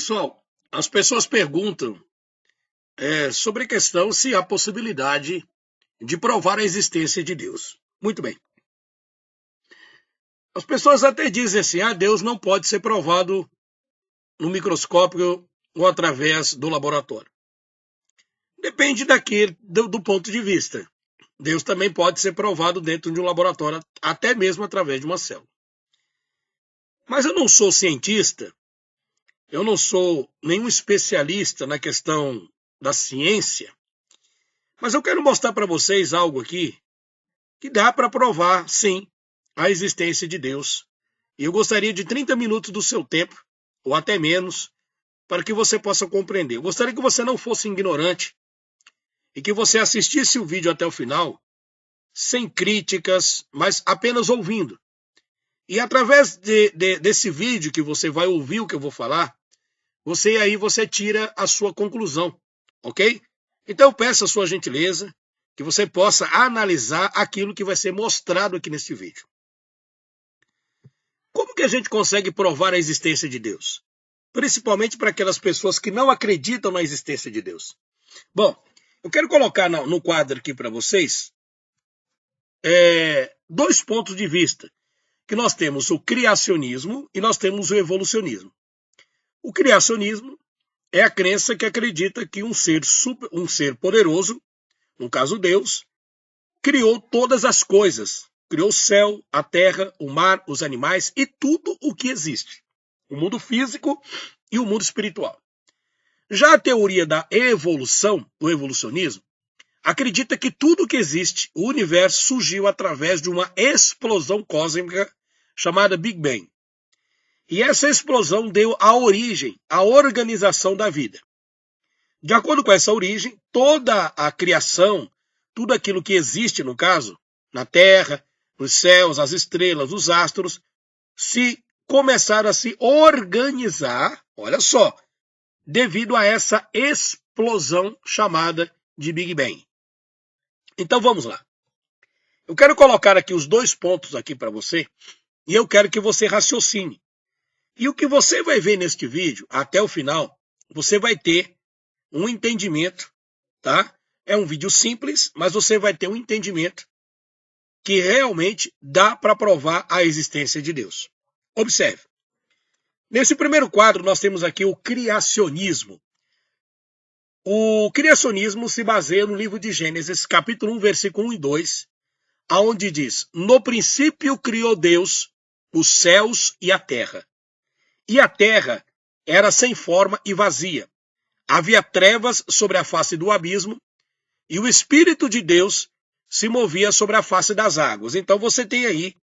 Pessoal, as pessoas perguntam sobre a questão se há possibilidade de provar a existência de Deus. Muito bem. As pessoas até dizem assim, Deus não pode ser provado no microscópio ou através do laboratório. Depende do ponto de vista. Deus também pode ser provado dentro de um laboratório, até mesmo através de uma célula. Mas eu não sou cientista, eu não sou nenhum especialista na questão da ciência, mas eu quero mostrar para vocês algo aqui que dá para provar, sim, a existência de Deus. E eu gostaria de 30 minutos do seu tempo, ou até menos, para que você possa compreender. Eu gostaria que você não fosse ignorante e que você assistisse o vídeo até o final, sem críticas, mas apenas ouvindo. E através desse vídeo que você vai ouvir o que eu vou falar, você tira a sua conclusão, ok? Então eu peço a sua gentileza que você possa analisar aquilo que vai ser mostrado aqui nesse vídeo. Como que a gente consegue provar a existência de Deus? Principalmente para aquelas pessoas que não acreditam na existência de Deus. Bom, eu quero colocar no quadro aqui para vocês dois pontos de vista. Que nós temos o criacionismo e nós temos o evolucionismo. O criacionismo é a crença que acredita que um ser poderoso, no caso Deus, criou todas as coisas. Criou o céu, a terra, o mar, os animais e tudo o que existe. O mundo físico e o mundo espiritual. Já a teoria da evolução, o evolucionismo, acredita que tudo que existe, o universo, surgiu através de uma explosão cósmica chamada Big Bang. E essa explosão deu a origem à organização da vida. De acordo com essa origem, toda a criação, tudo aquilo que existe, no caso, na Terra, nos céus, as estrelas, os astros, começaram a se organizar, olha só, devido a essa explosão chamada de Big Bang. Então vamos lá. Eu quero colocar aqui os dois pontos aqui para você e eu quero que você raciocine. E o que você vai ver neste vídeo, até o final, você vai ter um entendimento, tá? É um vídeo simples, mas você vai ter um entendimento que realmente dá para provar a existência de Deus. Observe. Nesse primeiro quadro, nós temos aqui o criacionismo. O criacionismo se baseia no livro de Gênesis, capítulo 1, versículo 1 e 2, aonde diz, no princípio criou Deus os céus e a terra. E a terra era sem forma e vazia. Havia trevas sobre a face do abismo, e o Espírito de Deus se movia sobre a face das águas. Então você tem aí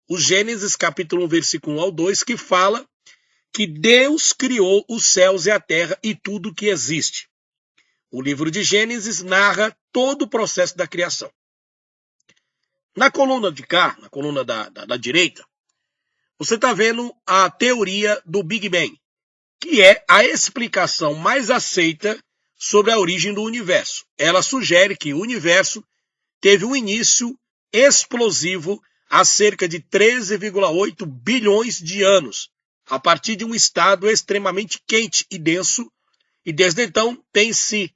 o Gênesis capítulo 1, versículo 1 ao 2, que fala que Deus criou os céus e a terra e tudo que existe. O livro de Gênesis narra todo o processo da criação. Na coluna de cá, na coluna da direita, você está vendo a teoria do Big Bang, que é a explicação mais aceita sobre a origem do universo. Ela sugere que o universo teve um início explosivo há cerca de 13,8 bilhões de anos, a partir de um estado extremamente quente e denso, e desde então tem se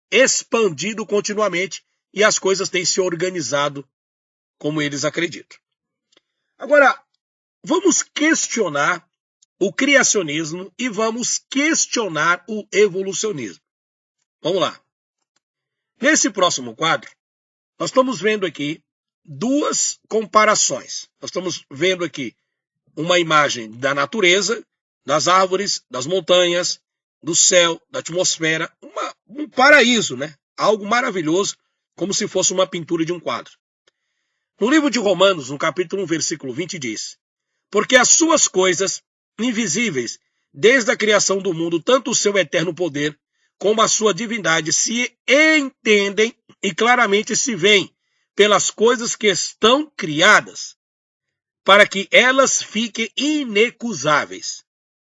expandido continuamente e as coisas têm se organizado como eles acreditam. Agora, vamos questionar o criacionismo e vamos questionar o evolucionismo. Vamos lá. Nesse próximo quadro, nós estamos vendo aqui duas comparações. Nós estamos vendo aqui uma imagem da natureza, das árvores, das montanhas, do céu, da atmosfera, um paraíso, né? Algo maravilhoso, como se fosse uma pintura de um quadro. No livro de Romanos, no capítulo 1, versículo 20, diz, porque as suas coisas invisíveis, desde a criação do mundo, tanto o seu eterno poder, como a sua divindade, se entendem e claramente se veem pelas coisas que estão criadas, para que elas fiquem inecusáveis.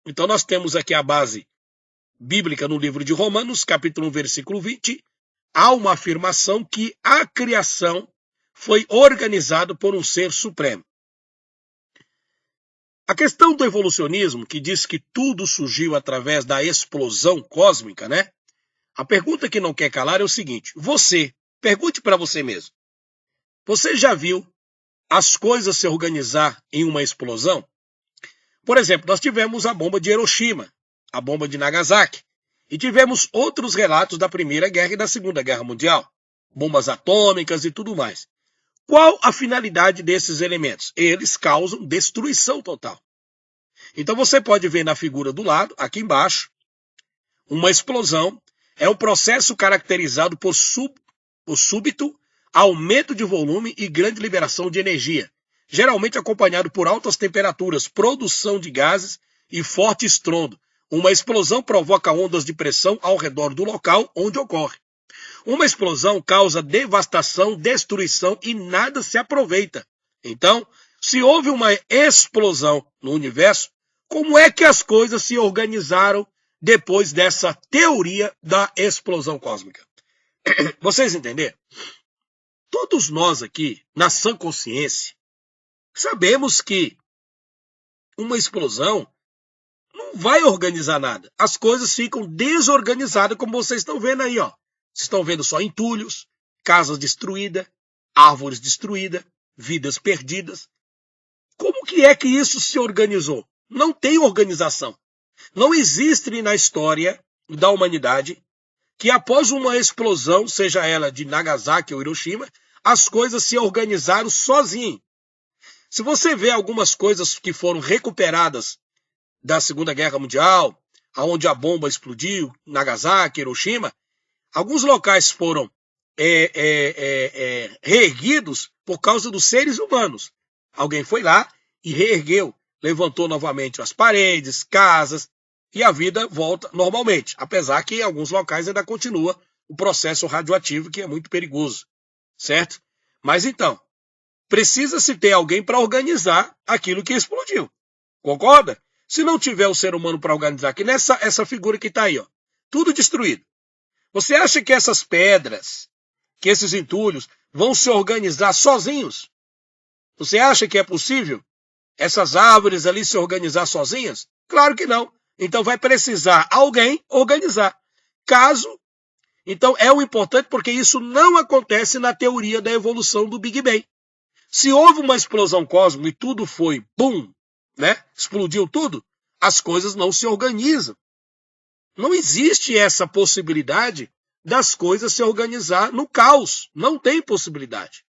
Então nós temos aqui a base bíblica no livro de Romanos, capítulo 1, versículo 20, há uma afirmação que a criação foi organizada por um ser supremo. A questão do evolucionismo, que diz que tudo surgiu através da explosão cósmica, né? A pergunta que não quer calar é o seguinte: pergunte para você mesmo. Você já viu as coisas se organizar em uma explosão? Por exemplo, nós tivemos a bomba de Hiroshima, a bomba de Nagasaki, e tivemos outros relatos da Primeira Guerra e da Segunda Guerra Mundial, bombas atômicas e tudo mais. Qual a finalidade desses elementos? Eles causam destruição total. Então você pode ver na figura do lado, aqui embaixo, uma explosão é um processo caracterizado por súbito aumento de volume e grande liberação de energia, geralmente acompanhado por altas temperaturas, produção de gases e forte estrondo. Uma explosão provoca ondas de pressão ao redor do local onde ocorre. Uma explosão causa devastação, destruição e nada se aproveita. Então, se houve uma explosão no universo, como é que as coisas se organizaram depois dessa teoria da explosão cósmica? Vocês entenderam? Todos nós aqui, na sã consciência, sabemos que uma explosão não vai organizar nada. As coisas ficam desorganizadas, como vocês estão vendo aí, ó. Vocês estão vendo só entulhos, casas destruídas, árvores destruídas, vidas perdidas. Como que é que isso se organizou? Não tem organização. Não existe na história da humanidade que após uma explosão, seja ela de Nagasaki ou Hiroshima, as coisas se organizaram sozinhas. Se você vê algumas coisas que foram recuperadas da Segunda Guerra Mundial, onde a bomba explodiu, Nagasaki, Hiroshima, alguns locais foram reerguidos por causa dos seres humanos. Alguém foi lá e reergueu, levantou novamente as paredes, casas, e a vida volta normalmente, apesar que em alguns locais ainda continua o processo radioativo, que é muito perigoso, certo? Mas então, precisa-se ter alguém para organizar aquilo que explodiu, concorda? Se não tiver o ser humano para organizar, que essa figura que está aí, ó, tudo destruído. Você acha que essas pedras, que esses entulhos, vão se organizar sozinhos? Você acha que é possível essas árvores ali se organizar sozinhas? Claro que não. Então vai precisar alguém organizar. Então é o importante porque isso não acontece na teoria da evolução do Big Bang. Se houve uma explosão cósmica e tudo foi bum, né? Explodiu tudo, as coisas não se organizam. Não existe essa possibilidade das coisas se organizar no caos. Não tem possibilidade.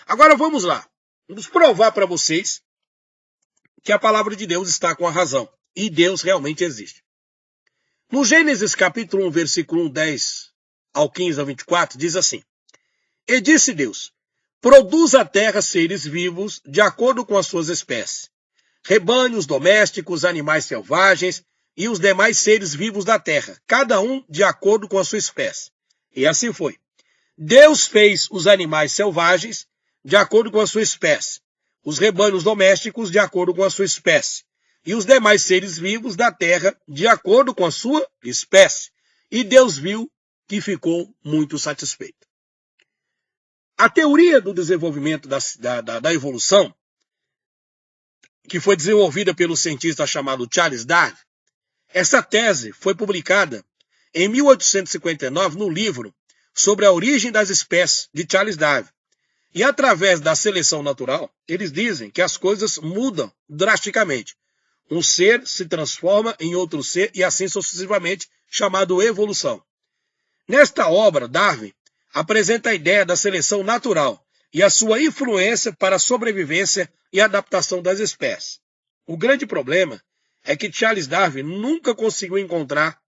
Agora vamos lá. Vamos provar para vocês que a palavra de Deus está com a razão. E Deus realmente existe. No Gênesis capítulo 1, versículo 1, 10 ao 15 ao 24, diz assim: E disse Deus, produz a terra seres vivos de acordo com as suas espécies, rebanhos domésticos, animais selvagens e os demais seres vivos da terra, cada um de acordo com a sua espécie. E assim foi. Deus fez os animais selvagens de acordo com a sua espécie, os rebanhos domésticos de acordo com a sua espécie, e os demais seres vivos da terra de acordo com a sua espécie. E Deus viu que ficou muito satisfeito. A teoria do desenvolvimento da evolução, que foi desenvolvida pelo cientista chamado Charles Darwin, essa tese foi publicada em 1859 no livro Sobre a Origem das Espécies, de Charles Darwin. E através da seleção natural, eles dizem que as coisas mudam drasticamente. Um ser se transforma em outro ser e assim sucessivamente, chamado evolução. Nesta obra, Darwin apresenta a ideia da seleção natural e a sua influência para a sobrevivência e adaptação das espécies. O grande problema é que Charles Darwin nunca conseguiu encontrar,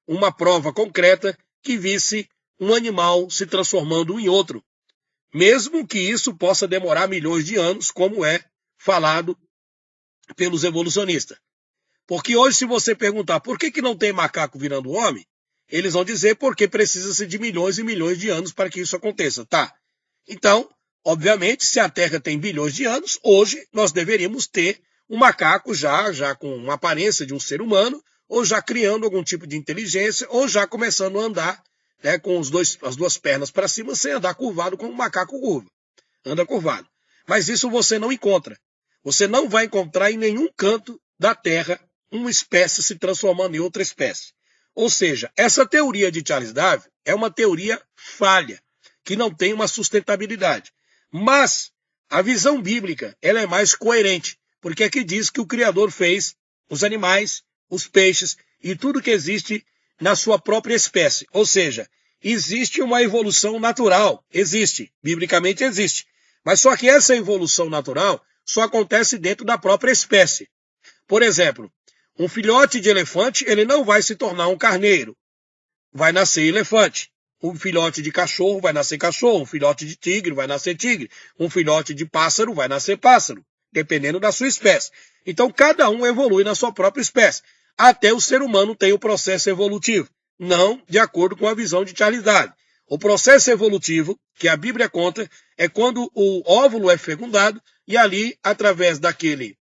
uma prova concreta que visse um animal se transformando em outro, mesmo que isso possa demorar milhões de anos, como é falado pelos evolucionistas. Porque hoje, se você perguntar por que não tem macaco virando homem, eles vão dizer porque precisa-se de milhões e milhões de anos para que isso aconteça. Tá. Então, obviamente, se a Terra tem bilhões de anos, hoje nós deveríamos ter um macaco já com uma aparência de um ser humano, ou já criando algum tipo de inteligência, ou já começando a andar, né, com as duas pernas para cima, sem andar curvado como um macaco curva. Anda curvado. Mas isso você não encontra. Você não vai encontrar em nenhum canto da Terra uma espécie se transformando em outra espécie. Ou seja, essa teoria de Charles Darwin é uma teoria falha, que não tem uma sustentabilidade. Mas a visão bíblica ela é mais coerente, porque aqui diz que o Criador fez os animais, os peixes e tudo que existe na sua própria espécie. Ou seja, existe uma evolução natural, existe, biblicamente existe. Mas só que essa evolução natural só acontece dentro da própria espécie. Por exemplo, um filhote de elefante, ele não vai se tornar um carneiro, vai nascer elefante. Um filhote de cachorro vai nascer cachorro, um filhote de tigre vai nascer tigre, um filhote de pássaro vai nascer pássaro, dependendo da sua espécie. Então, cada um evolui na sua própria espécie. Até o ser humano tem o processo evolutivo, não de acordo com a visão de Charles Darwin. O processo evolutivo, que a Bíblia conta, é quando o óvulo é fecundado e ali, através daquele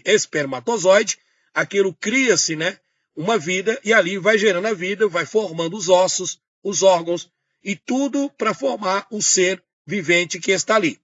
espermatozoide, aquilo cria-se, né, uma vida e ali vai gerando a vida, vai formando os ossos, os órgãos e tudo para formar o ser vivente que está ali.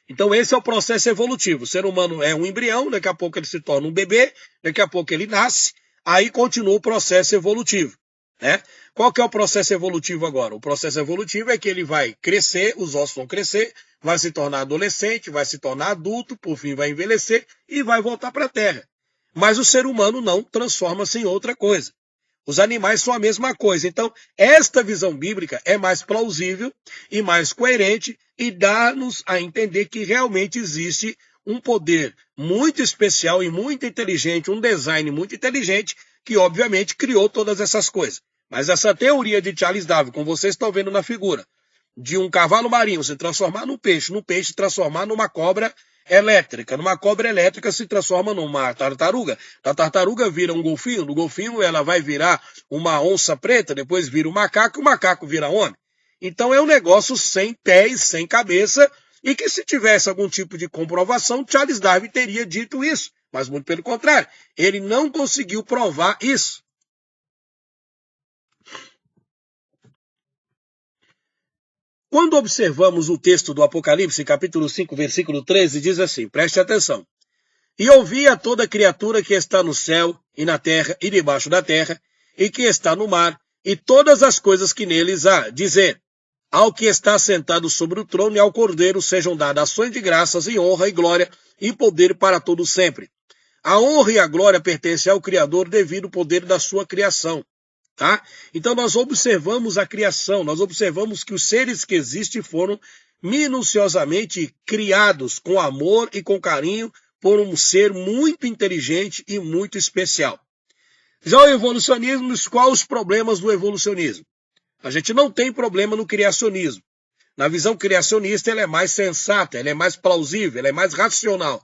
Então esse é o processo evolutivo. O ser humano é um embrião, daqui a pouco ele se torna um bebê, daqui a pouco ele nasce, aí continua o processo evolutivo, né? Qual que é o processo evolutivo agora? O processo evolutivo é que ele vai crescer, os ossos vão crescer, vai se tornar adolescente, vai se tornar adulto, por fim vai envelhecer e vai voltar para a Terra. Mas o ser humano não transforma-se em outra coisa. Os animais são a mesma coisa. Então, esta visão bíblica é mais plausível e mais coerente e dá-nos a entender que realmente existe um poder muito especial e muito inteligente, um design muito inteligente, que obviamente criou todas essas coisas. Mas essa teoria de Charles Darwin, como vocês estão vendo na figura, de um cavalo marinho se transformar num peixe se transformar numa cobra elétrica, numa cobra elétrica se transforma numa tartaruga, da tartaruga vira um golfinho, do golfinho ela vai virar uma onça preta, depois vira um macaco e o macaco vira homem. Então é um negócio sem pés, sem cabeça, e que se tivesse algum tipo de comprovação, Charles Darwin teria dito isso, mas muito pelo contrário, ele não conseguiu provar isso. Quando observamos o texto do Apocalipse, capítulo 5, versículo 13, diz assim, preste atenção. E ouvi a toda criatura que está no céu e na terra e debaixo da terra, e que está no mar, e todas as coisas que neles há, dizer, ao que está sentado sobre o trono e ao Cordeiro sejam dadas ações de graças e honra e glória e poder para todo sempre. A honra e a glória pertencem ao Criador devido ao poder da sua criação. Tá? Então nós observamos a criação, nós observamos que os seres que existem foram minuciosamente criados com amor e com carinho por um ser muito inteligente e muito especial. Já o evolucionismo, quais os problemas do evolucionismo? A gente não tem problema no criacionismo. Na visão criacionista, ela é mais sensata, ela é mais plausível, ela é mais racional.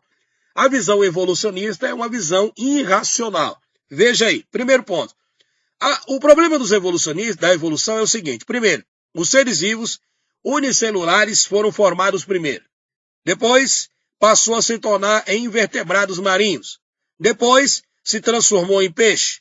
A visão evolucionista é uma visão irracional. Veja aí, primeiro ponto. O problema dos evolucionistas, da evolução, é o seguinte. Primeiro, os seres vivos unicelulares foram formados primeiro. Depois, passou a se tornar em invertebrados marinhos. Depois, se transformou em peixe.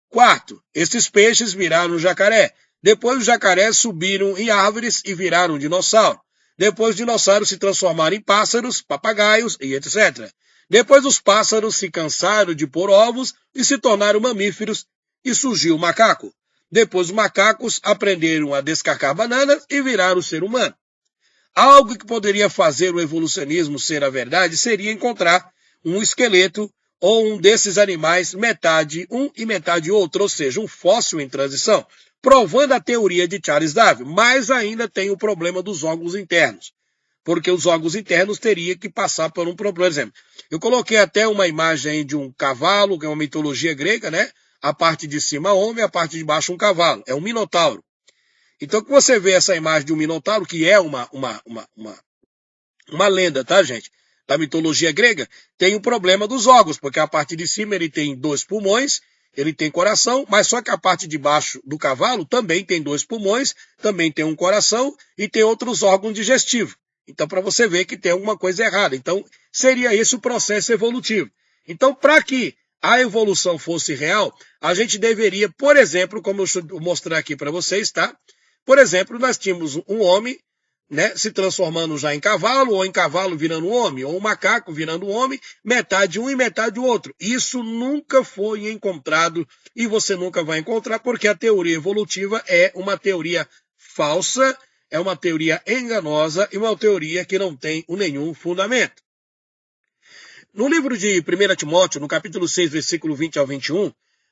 Quarto, esses peixes viraram jacaré. Depois, os jacarés subiram em árvores e viraram dinossauro. Depois, os dinossauros se transformaram em pássaros, papagaios e etc. Depois, os pássaros se cansaram de pôr ovos e se tornaram mamíferos e surgiu o macaco. Depois, os macacos aprenderam a descascar bananas e viraram o ser humano. Algo que poderia fazer o evolucionismo ser a verdade seria encontrar um esqueleto ou um desses animais, metade um e metade outro, ou seja, um fóssil em transição, provando a teoria de Charles Darwin, mas ainda tem o problema dos órgãos internos, porque os órgãos internos teriam que passar por um problema. Por exemplo, eu coloquei até uma imagem aí de um cavalo, que é uma mitologia grega, né? A parte de cima homem, a parte de baixo um cavalo, é um minotauro. Então, quando você vê essa imagem de um minotauro, que é uma lenda, tá, gente? Da mitologia grega, tem o problema dos órgãos, porque a parte de cima ele tem 2 pulmões, ele tem coração, mas só que a parte de baixo do cavalo também tem 2 pulmões, também tem um coração e tem outros órgãos digestivos. Então, para você ver que tem alguma coisa errada. Então, seria esse o processo evolutivo. Então, para que a evolução fosse real, a gente deveria, por exemplo, como eu vou mostrar aqui para vocês, tá? Por exemplo, nós tínhamos um homem né, se transformando já em cavalo, ou em cavalo virando homem, ou um macaco virando homem, metade um e metade o outro. Isso nunca foi encontrado e você nunca vai encontrar, porque a teoria evolutiva é uma teoria falsa, é uma teoria enganosa e uma teoria que não tem nenhum fundamento. No livro de 1 Timóteo, no capítulo 6, versículo 20 ao 21,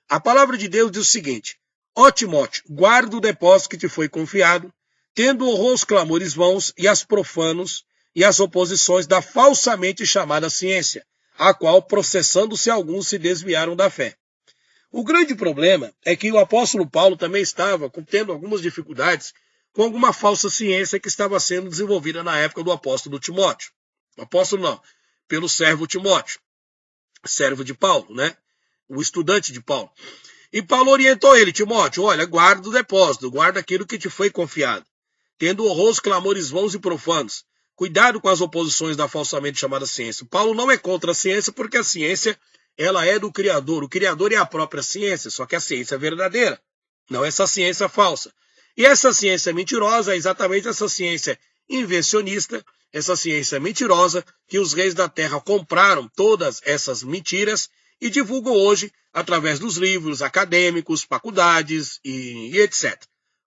a palavra de Deus diz o seguinte: Ó Timóteo, guarda o depósito que te foi confiado, tendo honrou os clamores vãos e as profanos e as oposições da falsamente chamada ciência, a qual, processando-se alguns, se desviaram da fé. O grande problema é que o apóstolo Paulo também estava tendo algumas dificuldades com alguma falsa ciência que estava sendo desenvolvida na época do apóstolo Timóteo. O apóstolo não, pelo servo Timóteo, servo de Paulo, né? O estudante de Paulo. E Paulo orientou ele: Timóteo, olha, guarda o depósito, guarda aquilo que te foi confiado, tendo honrosos clamores vãos e profanos. Cuidado com as oposições da falsamente chamada ciência. Paulo não é contra a ciência, porque a ciência ela é do Criador. O Criador é a própria ciência, só que a ciência é verdadeira, não essa ciência falsa. E essa ciência mentirosa é exatamente essa ciência invencionista, essa ciência mentirosa que os reis da terra compraram todas essas mentiras e divulgam hoje através dos livros acadêmicos, faculdades e etc.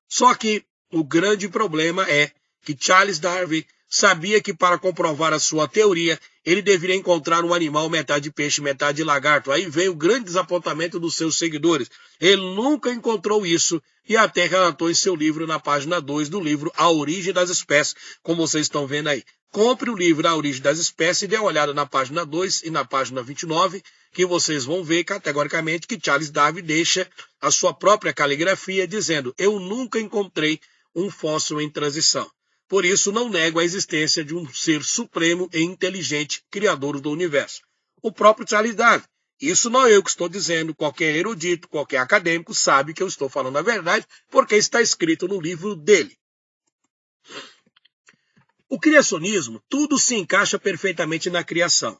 Só que o grande problema é que Charles Darwin sabia que para comprovar a sua teoria, ele deveria encontrar um animal metade peixe, metade lagarto. Aí veio o grande desapontamento dos seus seguidores. Ele nunca encontrou isso e até relatou em seu livro, na página 2 do livro A Origem das Espécies, como vocês estão vendo aí. Compre o livro A Origem das Espécies e dê uma olhada na página 2 e na página 29, que vocês vão ver categoricamente que Charles Darwin deixa a sua própria caligrafia dizendo: eu nunca encontrei um fóssil em transição. Por isso, não nego a existência de um ser supremo e inteligente criador do universo. O próprio Charles Darwin. Isso não é eu que estou dizendo, qualquer erudito, qualquer acadêmico sabe que eu estou falando a verdade, porque está escrito no livro dele. O criacionismo, tudo se encaixa perfeitamente na criação.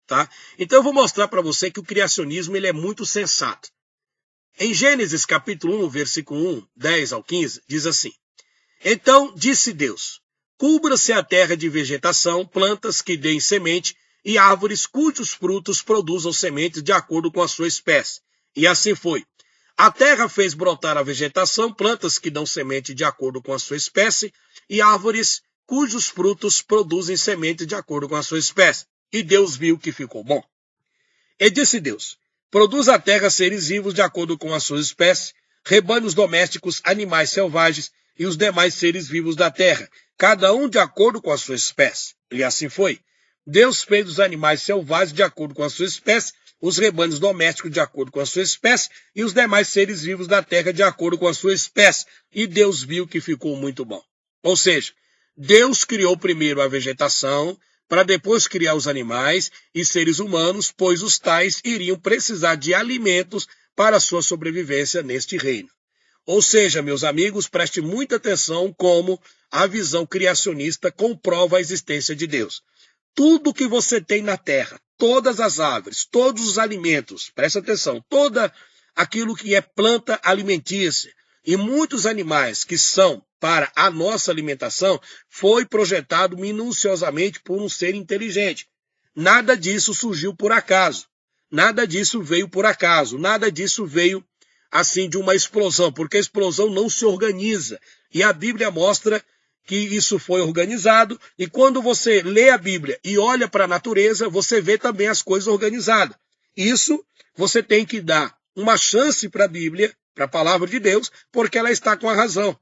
Tá? Então eu vou mostrar para você que o criacionismo ele é muito sensato. Em Gênesis capítulo 1, versículo 1, 10 ao 15, diz assim: Então disse Deus: cubra-se a terra de vegetação, plantas que deem semente, e árvores cujos frutos produzam sementes de acordo com a sua espécie. E assim foi. A terra fez brotar a vegetação, plantas que dão semente de acordo com a sua espécie, e árvores cujos frutos produzem semente de acordo com a sua espécie. E Deus viu que ficou bom. E disse Deus: produz a terra seres vivos de acordo com as suas espécies, rebanhos domésticos, animais selvagens e os demais seres vivos da terra, cada um de acordo com a sua espécie. E assim foi. Deus fez os animais selvagens de acordo com a sua espécie, os rebanhos domésticos de acordo com a sua espécie e os demais seres vivos da terra de acordo com a sua espécie. E Deus viu que ficou muito bom. Ou seja, Deus criou primeiro a vegetação, para depois criar os animais e seres humanos, pois os tais iriam precisar de alimentos para a sua sobrevivência neste reino. Ou seja, meus amigos, preste muita atenção como a visão criacionista comprova a existência de Deus. Tudo que você tem na terra, todas as árvores, todos os alimentos, preste atenção, todo aquilo que é planta alimentícia e muitos animais que são para a nossa alimentação, foi projetado minuciosamente por um ser inteligente. Nada disso surgiu por acaso. Nada disso veio por acaso. Nada disso veio assim de uma explosão, porque a explosão não se organiza. E a Bíblia mostra que isso foi organizado, e quando você lê a Bíblia e olha para a natureza, você vê também as coisas organizadas. Isso você tem que dar uma chance para a Bíblia, para a palavra de Deus, porque ela está com a razão.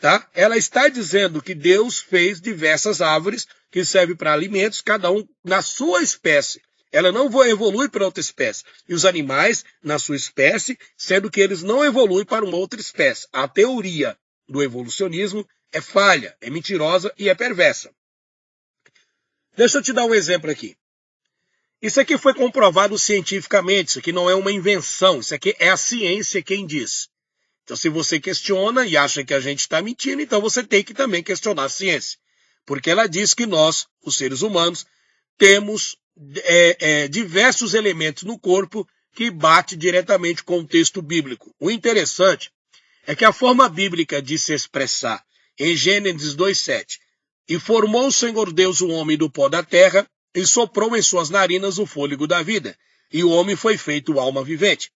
Tá? Ela está dizendo que Deus fez diversas árvores que servem para alimentos, cada um na sua espécie. Ela não evolui para outra espécie. E os animais na sua espécie, sendo que eles não evoluem para uma outra espécie. A teoria do evolucionismo é falha, é mentirosa e é perversa. Deixa eu te dar um exemplo aqui. Isso aqui foi comprovado cientificamente, isso aqui não é uma invenção, isso aqui é a ciência quem diz. Então, se você questiona e acha que a gente está mentindo, então você tem que também questionar a ciência. Porque ela diz que nós, os seres humanos, temos diversos elementos no corpo que bate diretamente com o texto bíblico. O interessante é que a forma bíblica de se expressar em Gênesis 2,7, E formou o Senhor Deus o homem do pó da terra, e soprou em suas narinas o fôlego da vida. E o homem foi feito alma vivente.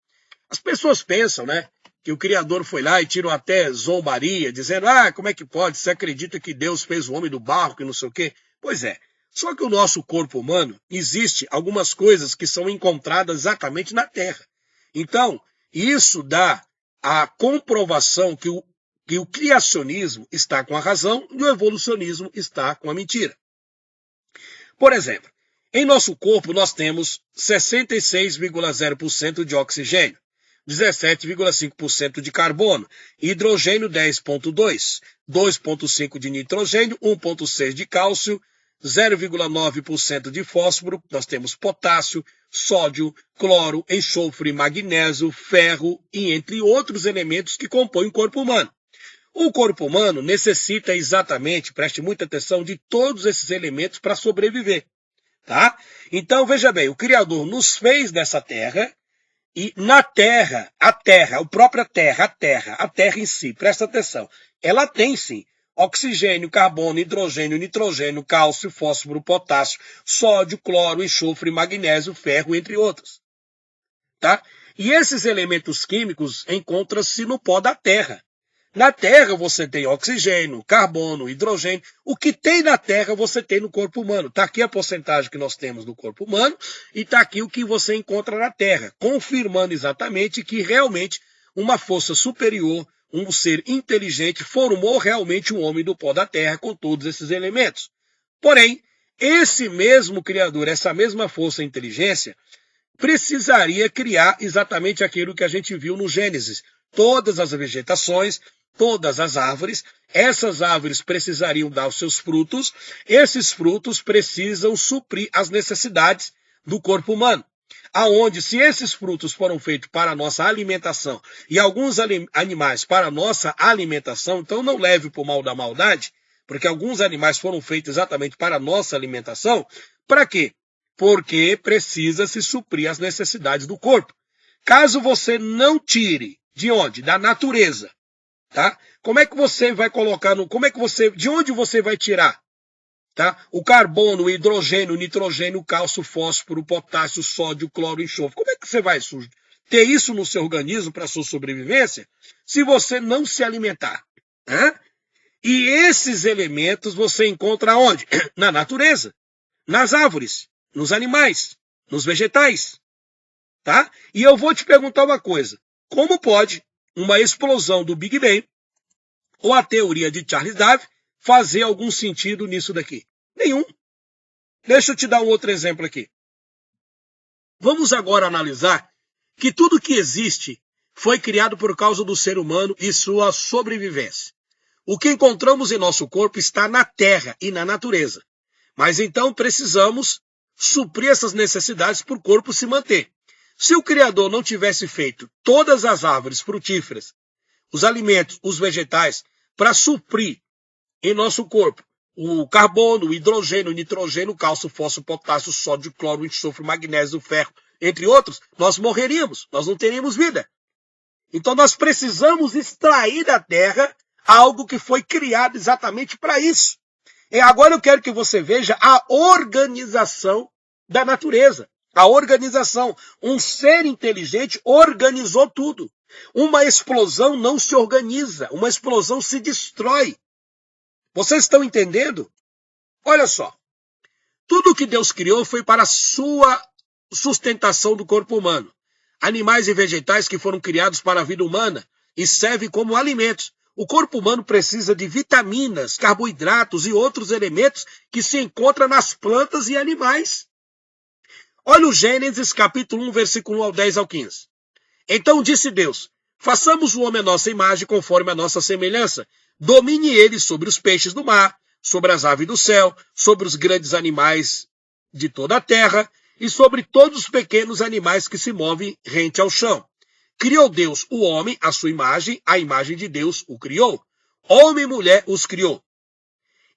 As pessoas pensam, né, que o Criador foi lá e tirou até zombaria, dizendo, como é que pode? Você acredita que Deus fez o homem do barro, que não sei o quê? Pois é. Só que o nosso corpo humano, existe algumas coisas que são encontradas exatamente na terra. Então, isso dá a comprovação que o criacionismo está com a razão e o evolucionismo está com a mentira. Por exemplo, em nosso corpo nós temos 66,0% de oxigênio, 17,5% de carbono, hidrogênio 10,2%, 2,5% de nitrogênio, 1,6% de cálcio, 0,9% de fósforo, nós temos potássio, sódio, cloro, enxofre, magnésio, ferro e entre outros elementos que compõem o corpo humano. O corpo humano necessita exatamente, preste muita atenção, de todos esses elementos para sobreviver, tá? Então, veja bem, o Criador nos fez dessa terra e na terra, a terra em si, presta atenção, ela tem sim oxigênio, carbono, hidrogênio, nitrogênio, cálcio, fósforo, potássio, sódio, cloro, enxofre, magnésio, ferro, entre outros. Tá? E esses elementos químicos encontram-se no pó da terra. Na terra você tem oxigênio, carbono, hidrogênio. O que tem na terra você tem no corpo humano. Está aqui a porcentagem que nós temos no corpo humano e está aqui o que você encontra na terra, confirmando exatamente que realmente uma força superior, um ser inteligente, formou realmente um homem do pó da terra com todos esses elementos. Porém, esse mesmo Criador, essa mesma força e inteligência, precisaria criar exatamente aquilo que a gente viu no Gênesis. Todas as vegetações, todas as árvores, essas árvores precisariam dar os seus frutos, esses frutos precisam suprir as necessidades do corpo humano. Aonde, se esses frutos foram feitos para a nossa alimentação e alguns animais para a nossa alimentação, então não leve para o mal da maldade, porque alguns animais foram feitos exatamente para a nossa alimentação, para quê? Porque precisa se suprir as necessidades do corpo. Caso você não tire, de onde? Da natureza, tá? Como é que você vai colocar de onde você vai tirar? Tá? O carbono, o hidrogênio, o nitrogênio, o cálcio, o fósforo, o potássio, o sódio, o cloro, o enxofre. Como é que você vai ter isso no seu organismo para a sua sobrevivência se você não se alimentar? Né? E esses elementos você encontra onde? Na natureza, nas árvores, nos animais, nos vegetais. Tá? E eu vou te perguntar uma coisa. Como pode uma explosão do Big Bang ou a teoria de Charles Darwin fazer algum sentido nisso daqui? Nenhum. Deixa eu te dar um outro exemplo aqui. Vamos agora analisar que tudo que existe foi criado por causa do ser humano e sua sobrevivência. O que encontramos em nosso corpo está na terra e na natureza. Mas então precisamos suprir essas necessidades para o corpo se manter. Se o Criador não tivesse feito todas as árvores frutíferas, os alimentos, os vegetais, para suprir em nosso corpo o carbono, o hidrogênio, o nitrogênio, o cálcio, o fósforo, o potássio, o sódio, o cloro, o enxofre, o magnésio, o ferro, entre outros, nós morreríamos, nós não teríamos vida. Então nós precisamos extrair da terra algo que foi criado exatamente para isso. E agora eu quero que você veja a organização da natureza. A organização. Um ser inteligente organizou tudo. Uma explosão não se organiza. Uma explosão se destrói. Vocês estão entendendo? Olha só. Tudo que Deus criou foi para a sua sustentação do corpo humano. Animais e vegetais que foram criados para a vida humana e servem como alimentos. O corpo humano precisa de vitaminas, carboidratos e outros elementos que se encontram nas plantas e animais. Olha o Gênesis capítulo 1, versículo 1 ao 10 ao 15. Então disse Deus, façamos o homem à nossa imagem conforme a nossa semelhança. Domine ele sobre os peixes do mar, sobre as aves do céu, sobre os grandes animais de toda a terra e sobre todos os pequenos animais que se movem rente ao chão. Criou Deus o homem, à sua imagem, a imagem de Deus o criou. Homem e mulher os criou.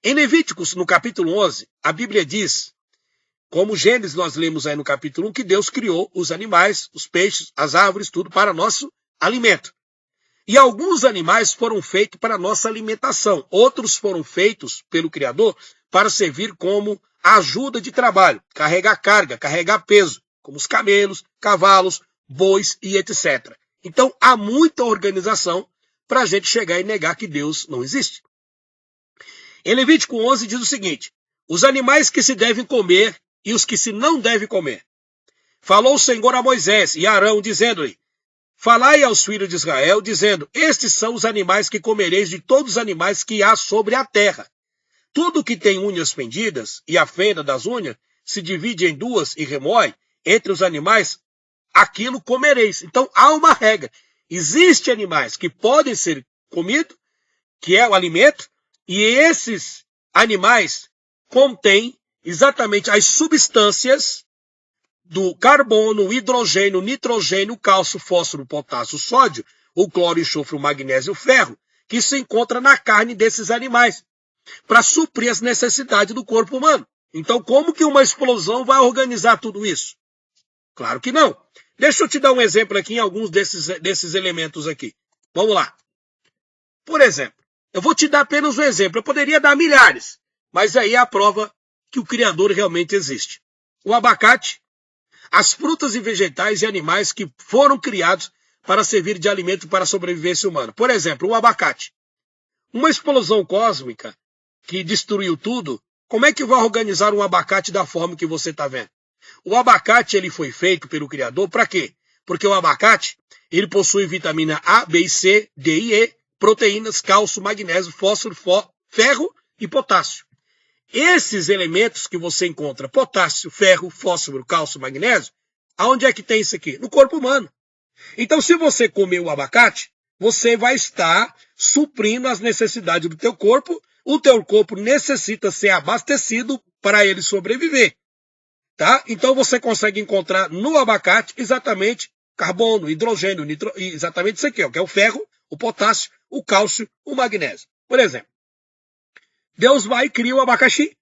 Em Levíticos, no capítulo 11, a Bíblia diz, como Gênesis nós lemos aí no capítulo 1, que Deus criou os animais, os peixes, as árvores, tudo para nosso alimento. E alguns animais foram feitos para nossa alimentação, outros foram feitos pelo Criador para servir como ajuda de trabalho, carregar carga, carregar peso, como os camelos, cavalos, bois e etc. Então, há muita organização para a gente chegar e negar que Deus não existe. Em Levítico 11 diz o seguinte: os animais que se devem comer e os que se não devem comer. Falou o Senhor a Moisés e a Arão, dizendo-lhe: falai aos filhos de Israel, dizendo: estes são os animais que comereis de todos os animais que há sobre a terra. Tudo que tem unhas fendidas e a fenda das unhas se divide em duas e remói entre os animais, aquilo comereis. Então há uma regra. Existem animais que podem ser comidos, que é o alimento, e esses animais contêm exatamente as substâncias do carbono, hidrogênio, nitrogênio, cálcio, fósforo, potássio, sódio, o cloro, enxofre, o magnésio, o ferro, que se encontra na carne desses animais, para suprir as necessidades do corpo humano. Então, como que uma explosão vai organizar tudo isso? Claro que não. Deixa eu te dar um exemplo aqui em alguns desses elementos aqui. Vamos lá. Por exemplo, eu vou te dar apenas um exemplo. Eu poderia dar milhares, mas aí é a prova que o Criador realmente existe. O abacate, as frutas e vegetais e animais que foram criados para servir de alimento para a sobrevivência humana. Por exemplo, o abacate. Uma explosão cósmica que destruiu tudo, como é que vai organizar um abacate da forma que você está vendo? O abacate ele foi feito pelo Criador para quê? Porque o abacate ele possui vitamina A, B e C, D e E, proteínas, cálcio, magnésio, fósforo, ferro e potássio. Esses elementos que você encontra, potássio, ferro, fósforo, cálcio, magnésio, aonde é que tem isso aqui? No corpo humano. Então, se você comer o abacate, você vai estar suprindo as necessidades do teu corpo. O teu corpo necessita ser abastecido para ele sobreviver. Tá? Então, você consegue encontrar no abacate exatamente carbono, hidrogênio, exatamente isso aqui, ó, que é o ferro, o potássio, o cálcio, o magnésio. Por exemplo, Deus vai e cria o abacaxi.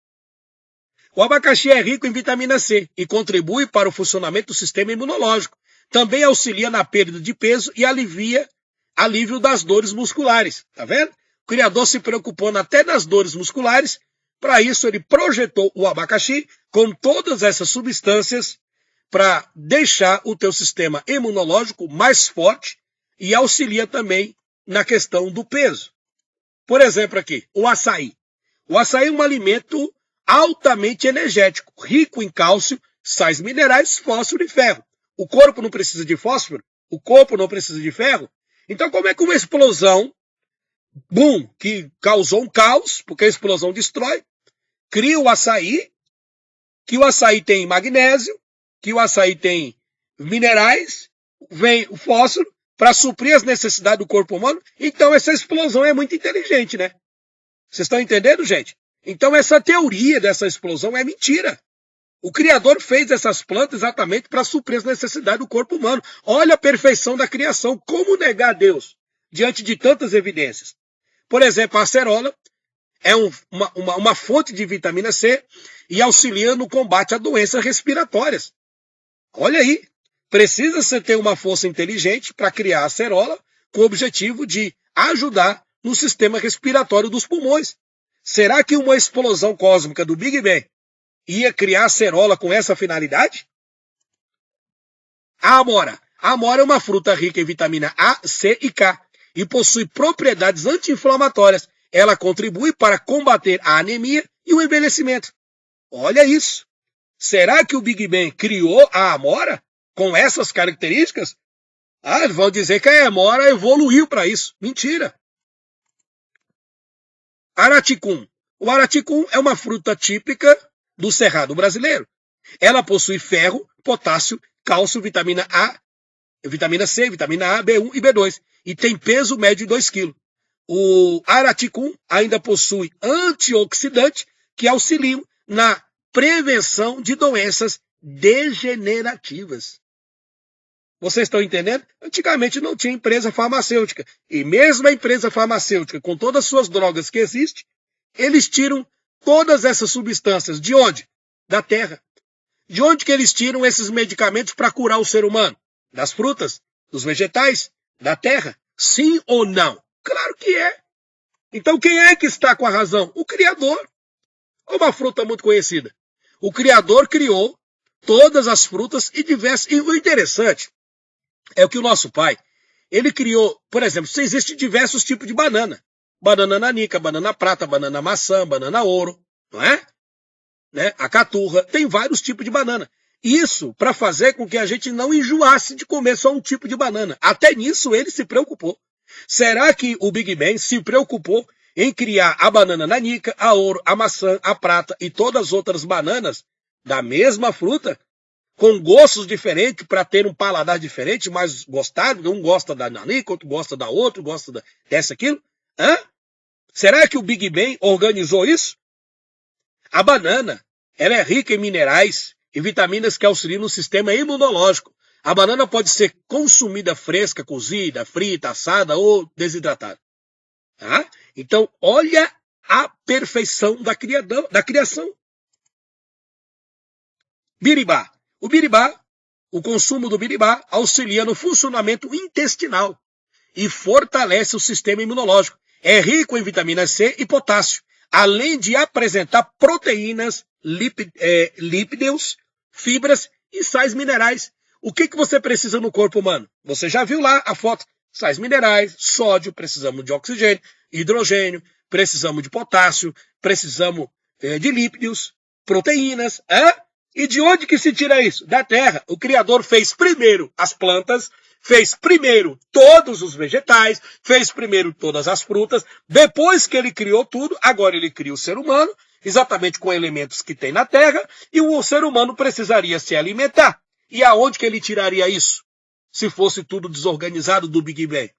O abacaxi é rico em vitamina C e contribui para o funcionamento do sistema imunológico. Também auxilia na perda de peso e alívio das dores musculares. Tá vendo? O Criador se preocupou até nas dores musculares. Para isso, ele projetou o abacaxi com todas essas substâncias para deixar o teu sistema imunológico mais forte e auxilia também na questão do peso. Por exemplo aqui, o açaí. O açaí é um alimento altamente energético, rico em cálcio, sais minerais, fósforo e ferro. O corpo não precisa de fósforo, o corpo não precisa de ferro. Então como é que uma explosão, que causou um caos, porque a explosão destrói, cria o açaí, que o açaí tem magnésio, que o açaí tem minerais, vem o fósforo, para suprir as necessidades do corpo humano. Então essa explosão é muito inteligente, né? Vocês estão entendendo, gente? Então essa teoria dessa explosão é mentira. O Criador fez essas plantas exatamente para suprir as necessidades do corpo humano. Olha a perfeição da criação. Como negar a Deus diante de tantas evidências? Por exemplo, a acerola é uma fonte de vitamina C e auxilia no combate a doenças respiratórias. Olha aí. Precisa-se ter uma força inteligente para criar a acerola com o objetivo de ajudar no sistema respiratório dos pulmões. Será que uma explosão cósmica do Big Bang ia criar acerola com essa finalidade? A amora. A amora é uma fruta rica em vitamina A, C e K e possui propriedades anti-inflamatórias. Ela contribui para combater a anemia e o envelhecimento. Olha isso. Será que o Big Bang criou a amora com essas características? Vão dizer que a amora evoluiu para isso. Mentira. Araticum. O araticum é uma fruta típica do Cerrado brasileiro. Ela possui ferro, potássio, cálcio, vitamina A, vitamina C, vitamina A, B1 e B2. E tem peso médio de 2 kg. O araticum ainda possui antioxidantes que auxiliam na prevenção de doenças degenerativas. Vocês estão entendendo? Antigamente não tinha empresa farmacêutica. E mesmo a empresa farmacêutica, com todas as suas drogas que existem, eles tiram todas essas substâncias. De onde? Da terra. De onde que eles tiram esses medicamentos para curar o ser humano? Das frutas, dos vegetais, da terra. Sim ou não? Claro que é. Então quem é que está com a razão? O Criador. Uma fruta muito conhecida. O Criador criou todas as frutas e diversas. E o interessante é que o nosso Pai, ele criou, por exemplo, existem diversos tipos de banana. Banana nanica, banana prata, banana maçã, banana ouro, não é? Né? A caturra, tem vários tipos de banana. Isso para fazer com que a gente não enjoasse de comer só um tipo de banana. Até nisso ele se preocupou. Será que o Big Bang se preocupou em criar a banana nanica, a ouro, a maçã, a prata e todas as outras bananas da mesma fruta, com gostos diferentes, para ter um paladar diferente, mais gostado? Um gosta da nanica, outro gosta da outra, gosta dessa, aquilo. Hã? Será que o Big Bang organizou isso? A banana, ela é rica em minerais e vitaminas que auxiliam no sistema imunológico. A banana pode ser consumida fresca, cozida, frita, assada ou desidratada. Tá? Então, olha a perfeição da criação. Biribá. O consumo do biribá auxilia no funcionamento intestinal e fortalece o sistema imunológico. É rico em vitamina C e potássio, além de apresentar proteínas, lípidos, fibras e sais minerais. O que você precisa no corpo humano? Você já viu lá a foto. Sais minerais, sódio, precisamos de oxigênio, hidrogênio, precisamos de potássio, precisamos de lípidos, proteínas. E de onde que se tira isso? Da terra. O Criador fez primeiro as plantas, fez primeiro todos os vegetais, fez primeiro todas as frutas, depois que ele criou tudo, agora ele cria o ser humano, exatamente com elementos que tem na terra, e o ser humano precisaria se alimentar. E aonde que ele tiraria isso? Se fosse tudo desorganizado do Big Bang?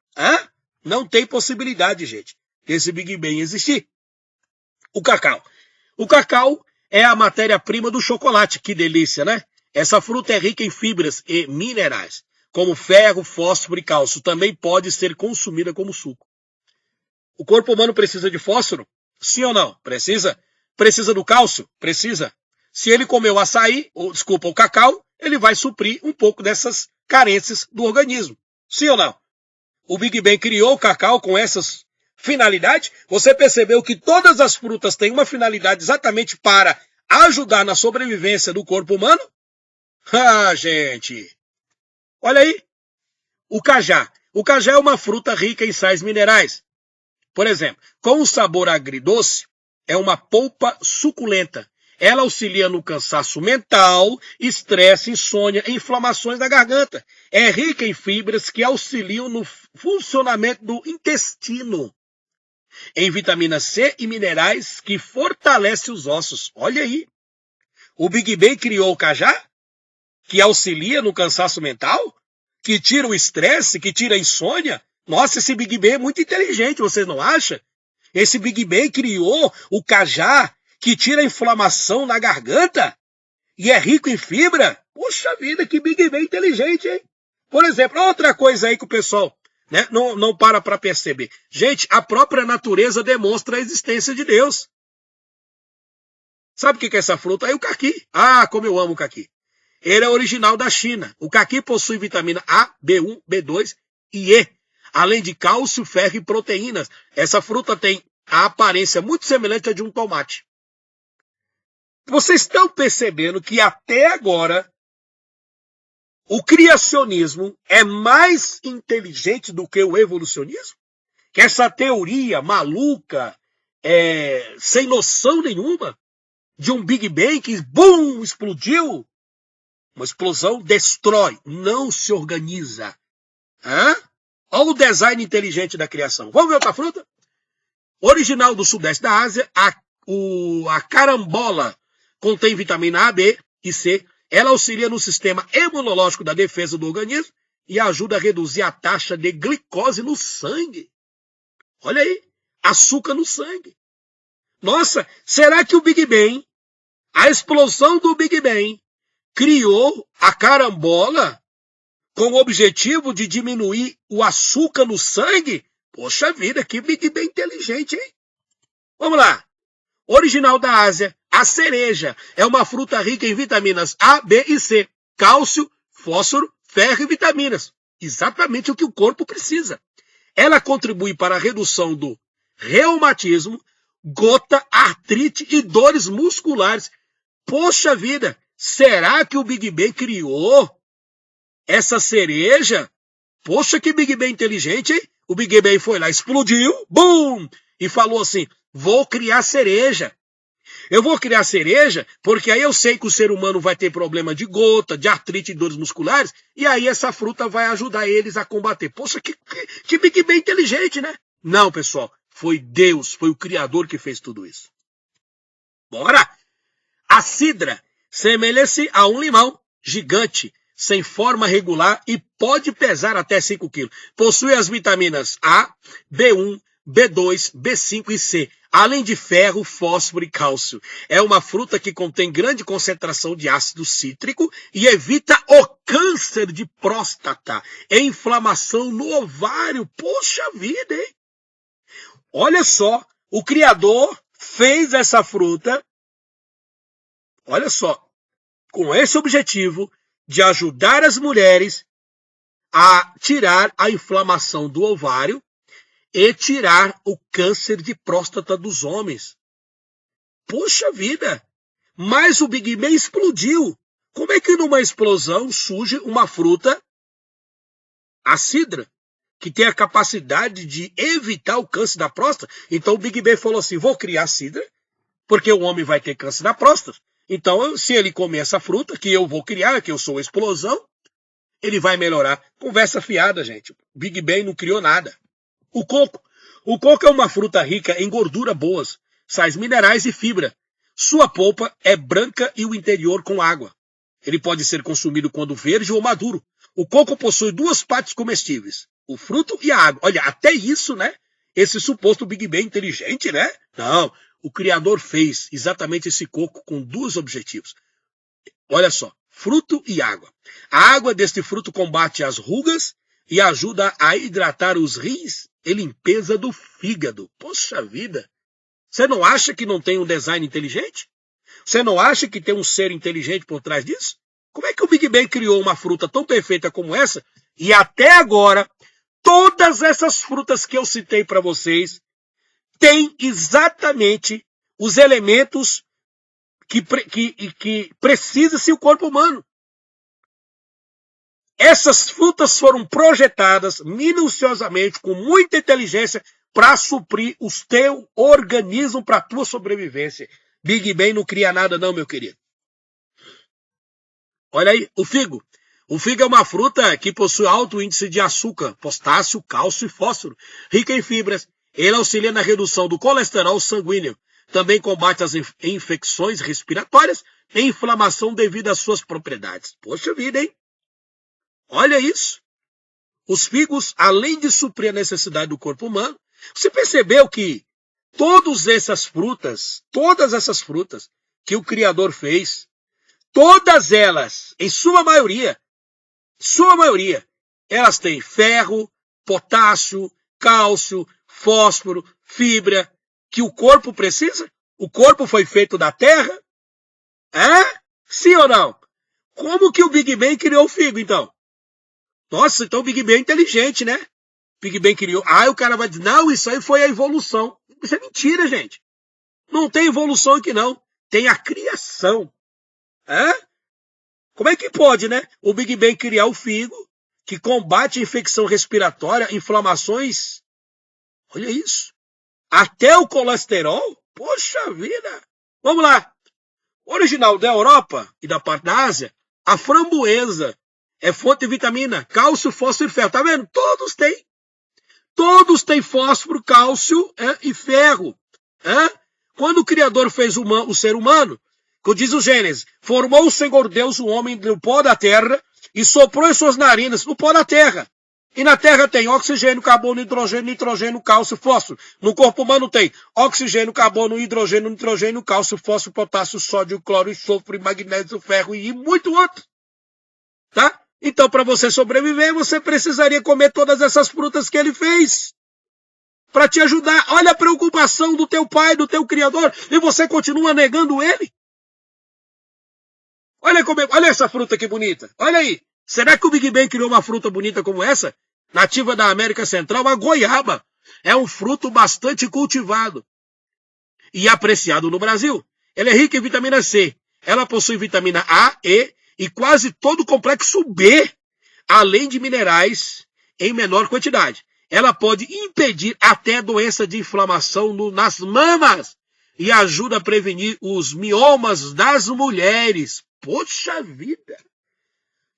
Não tem possibilidade, gente, desse Big Bang existir. O cacau. O cacau é a matéria-prima do chocolate. Que delícia, né? Essa fruta é rica em fibras e minerais, como ferro, fósforo e cálcio. Também pode ser consumida como suco. O corpo humano precisa de fósforo? Sim ou não? Precisa. Precisa do cálcio? Precisa. Se ele comeu o cacau, ele vai suprir um pouco dessas carências do organismo. Sim ou não? O Big Bang criou o cacau com essas finalidades. Você percebeu que todas as frutas têm uma finalidade exatamente para ajudar na sobrevivência do corpo humano? Gente! Olha aí. O cajá. O cajá é uma fruta rica em sais minerais. Por exemplo, com um sabor agridoce, é uma polpa suculenta. Ela auxilia no cansaço mental, estresse, insônia e inflamações da garganta. É rica em fibras que auxiliam no funcionamento do intestino. Em vitamina C e minerais que fortalecem os ossos. Olha aí. O Big Bang criou o cajá, que auxilia no cansaço mental, que tira o estresse, que tira a insônia. Nossa, esse Big Bang é muito inteligente, vocês não acham? Esse Big Bang criou o cajá, que tira a inflamação na garganta e é rico em fibra. Poxa vida, que Big Bang inteligente, hein? Por exemplo, outra coisa aí que o pessoal não para perceber. Gente, a própria natureza demonstra a existência de Deus. Sabe o que é essa fruta? É o caqui. Como eu amo o caqui. Ele é original da China. O caqui possui vitamina A, B1, B2 e E, além de cálcio, ferro e proteínas. Essa fruta tem a aparência muito semelhante à de um tomate. Vocês estão percebendo que até agora o criacionismo é mais inteligente do que o evolucionismo? Que essa teoria maluca, sem noção nenhuma, de um Big Bang que, bum, explodiu. Uma explosão destrói, não se organiza. Olha o design inteligente da criação. Vamos ver outra fruta? Original do sudeste da Ásia, a carambola contém vitamina A, B e C. Ela auxilia no sistema imunológico da defesa do organismo e ajuda a reduzir a taxa de glicose no sangue. Olha aí, açúcar no sangue. Nossa, será que o Big Bang, a explosão do Big Bang, criou a carambola com o objetivo de diminuir o açúcar no sangue? Poxa vida, que Big Bang inteligente, hein? Vamos lá. Original da Ásia, a cereja é uma fruta rica em vitaminas A, B e C, cálcio, fósforo, ferro e vitaminas. Exatamente o que o corpo precisa. ela contribui para a redução do reumatismo, gota, artrite e dores musculares. Poxa vida, será que o Big Ben criou essa cereja? Poxa, que Big Ben inteligente, hein? O Big Ben foi lá, explodiu, bum! E falou assim, vou criar cereja. Eu vou criar cereja porque aí eu sei que o ser humano vai ter problema de gota, de artrite e dores musculares, e aí essa fruta vai ajudar eles a combater. Poxa, que Big Ben inteligente, né? Não, pessoal, foi Deus, foi o Criador que fez tudo isso. Bora! A cidra semelha-se a um limão gigante, sem forma regular e pode pesar até 5 quilos. Possui as vitaminas A, B1, B2, B5 e C, além de ferro, fósforo e cálcio. É uma fruta que contém grande concentração de ácido cítrico e evita o câncer de próstata e inflamação no ovário. Poxa vida, hein? Olha só, o Criador fez essa fruta, olha só, com esse objetivo de ajudar as mulheres a tirar a inflamação do ovário e tirar o câncer de próstata dos homens. Poxa vida! Mas o Big Ben explodiu. Como é que numa explosão surge uma fruta, a cidra, que tem a capacidade de evitar o câncer da próstata? Então o Big Ben falou assim, vou criar cidra, porque o homem vai ter câncer da próstata. Então, se ele comer essa fruta, que eu vou criar, que eu sou a explosão, ele vai melhorar. Conversa fiada, gente. Big Ben não criou nada. O coco. O coco é uma fruta rica em gordura boas, sais minerais e fibra. Sua polpa é branca e o interior com água. Ele pode ser consumido quando verde ou maduro. O coco possui 2 partes comestíveis, o fruto e a água. Olha, até isso, né? Esse suposto Big Ben inteligente, né? Não, o Criador fez exatamente esse coco com 2 objetivos. Olha só, fruto e água. A água deste fruto combate as rugas e ajuda a hidratar os rins e limpeza do fígado. Poxa vida! Você não acha que não tem um design inteligente? Você não acha que tem um ser inteligente por trás disso? Como é que o Big Ben criou uma fruta tão perfeita como essa? E até agora, todas essas frutas que eu citei para vocês têm exatamente os elementos que precisa-se o corpo humano. Essas frutas foram projetadas minuciosamente, com muita inteligência, para suprir o teu organismo, para a tua sobrevivência. Big Ben não cria nada não, meu querido. Olha aí, o figo. O figo é uma fruta que possui alto índice de açúcar, potássio, cálcio e fósforo, rica em fibras. Ele auxilia na redução do colesterol sanguíneo. Também combate as infecções respiratórias e inflamação devido às suas propriedades. Poxa vida, hein? Olha isso. Os figos, além de suprir a necessidade do corpo humano, você percebeu que todas essas frutas que o Criador fez, todas elas, em sua maioria, elas têm ferro, potássio, cálcio, fósforo, fibra, que o corpo precisa? O corpo foi feito da terra? É? Sim ou não? Como que o Big Ben criou o figo, então? Nossa, então o Big Ben é inteligente, né? Big Ben criou. Aí o cara vai dizer, não, isso aí foi a evolução. Isso é mentira, gente. Não tem evolução aqui, não. Tem a criação. É? Como é que pode, né? O Big Ben criar o figo, que combate a infecção respiratória, inflamações. Olha isso. Até o colesterol? Poxa vida. Vamos lá. Original da Europa e da parte da Ásia, a framboesa é fonte de vitamina, cálcio, fósforo e ferro. Tá vendo? Todos têm. Todos têm fósforo, cálcio e ferro. Quando o Criador fez o ser humano, como diz o Gênesis, formou o Senhor Deus o homem do pó da terra e soprou em suas narinas no pó da terra. E na terra tem oxigênio, carbono, nitrogênio, cálcio, fósforo. No corpo humano tem oxigênio, carbono, hidrogênio, nitrogênio, cálcio, fósforo, potássio, sódio, cloro, enxofre, magnésio, ferro e muito outro. Tá? Então, para você sobreviver, você precisaria comer todas essas frutas que ele fez. Para te ajudar. Olha a preocupação do teu pai, do teu Criador, e você continua negando ele. Olha essa fruta que bonita. Olha aí. Será que o Big Ben criou uma fruta bonita como essa? nativa da América Central, a goiaba. É um fruto bastante cultivado e apreciado no Brasil. Ela é rica em vitamina C. Ela possui vitamina A, e quase todo o complexo B, além de minerais em menor quantidade. Ela pode impedir até doença de inflamação nas mamas e ajuda a prevenir os miomas das mulheres. Poxa vida!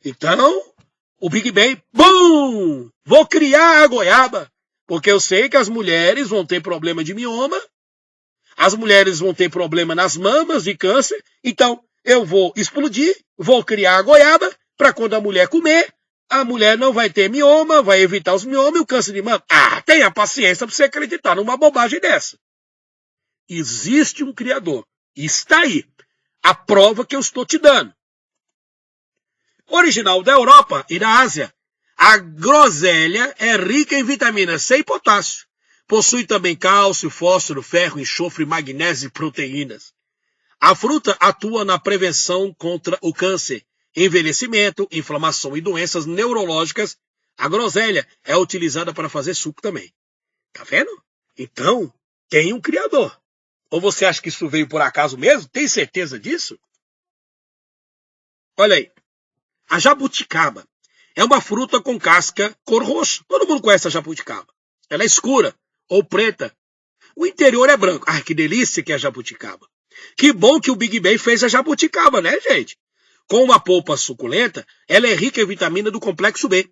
Então, o Big Bang, bum! Vou criar a goiaba, porque eu sei que as mulheres vão ter problema de mioma, as mulheres vão ter problema nas mamas de câncer, então eu vou explodir, vou criar a goiaba, para quando a mulher comer, a mulher não vai ter mioma, vai evitar os miomas e o câncer de mama. Ah, tenha paciência para você acreditar numa bobagem dessa. Existe um Criador. Está aí. A prova que eu estou te dando. Original da Europa e da Ásia. A groselha é rica em vitamina C e potássio. Possui também cálcio, fósforo, ferro, enxofre, magnésio e proteínas. A fruta atua na prevenção contra o câncer, envelhecimento, inflamação e doenças neurológicas. A groselha é utilizada para fazer suco também. Tá vendo? Então, tem um Criador. Ou você acha que isso veio por acaso mesmo? Tem certeza disso? Olha aí. A jabuticaba é uma fruta com casca cor roxa. Todo mundo conhece a jabuticaba. Ela é escura ou preta. O interior é branco. Ai, que delícia que é a jabuticaba. Que bom que o Big Bang fez a jabuticaba, né, gente? Com uma polpa suculenta, ela é rica em vitamina do complexo B.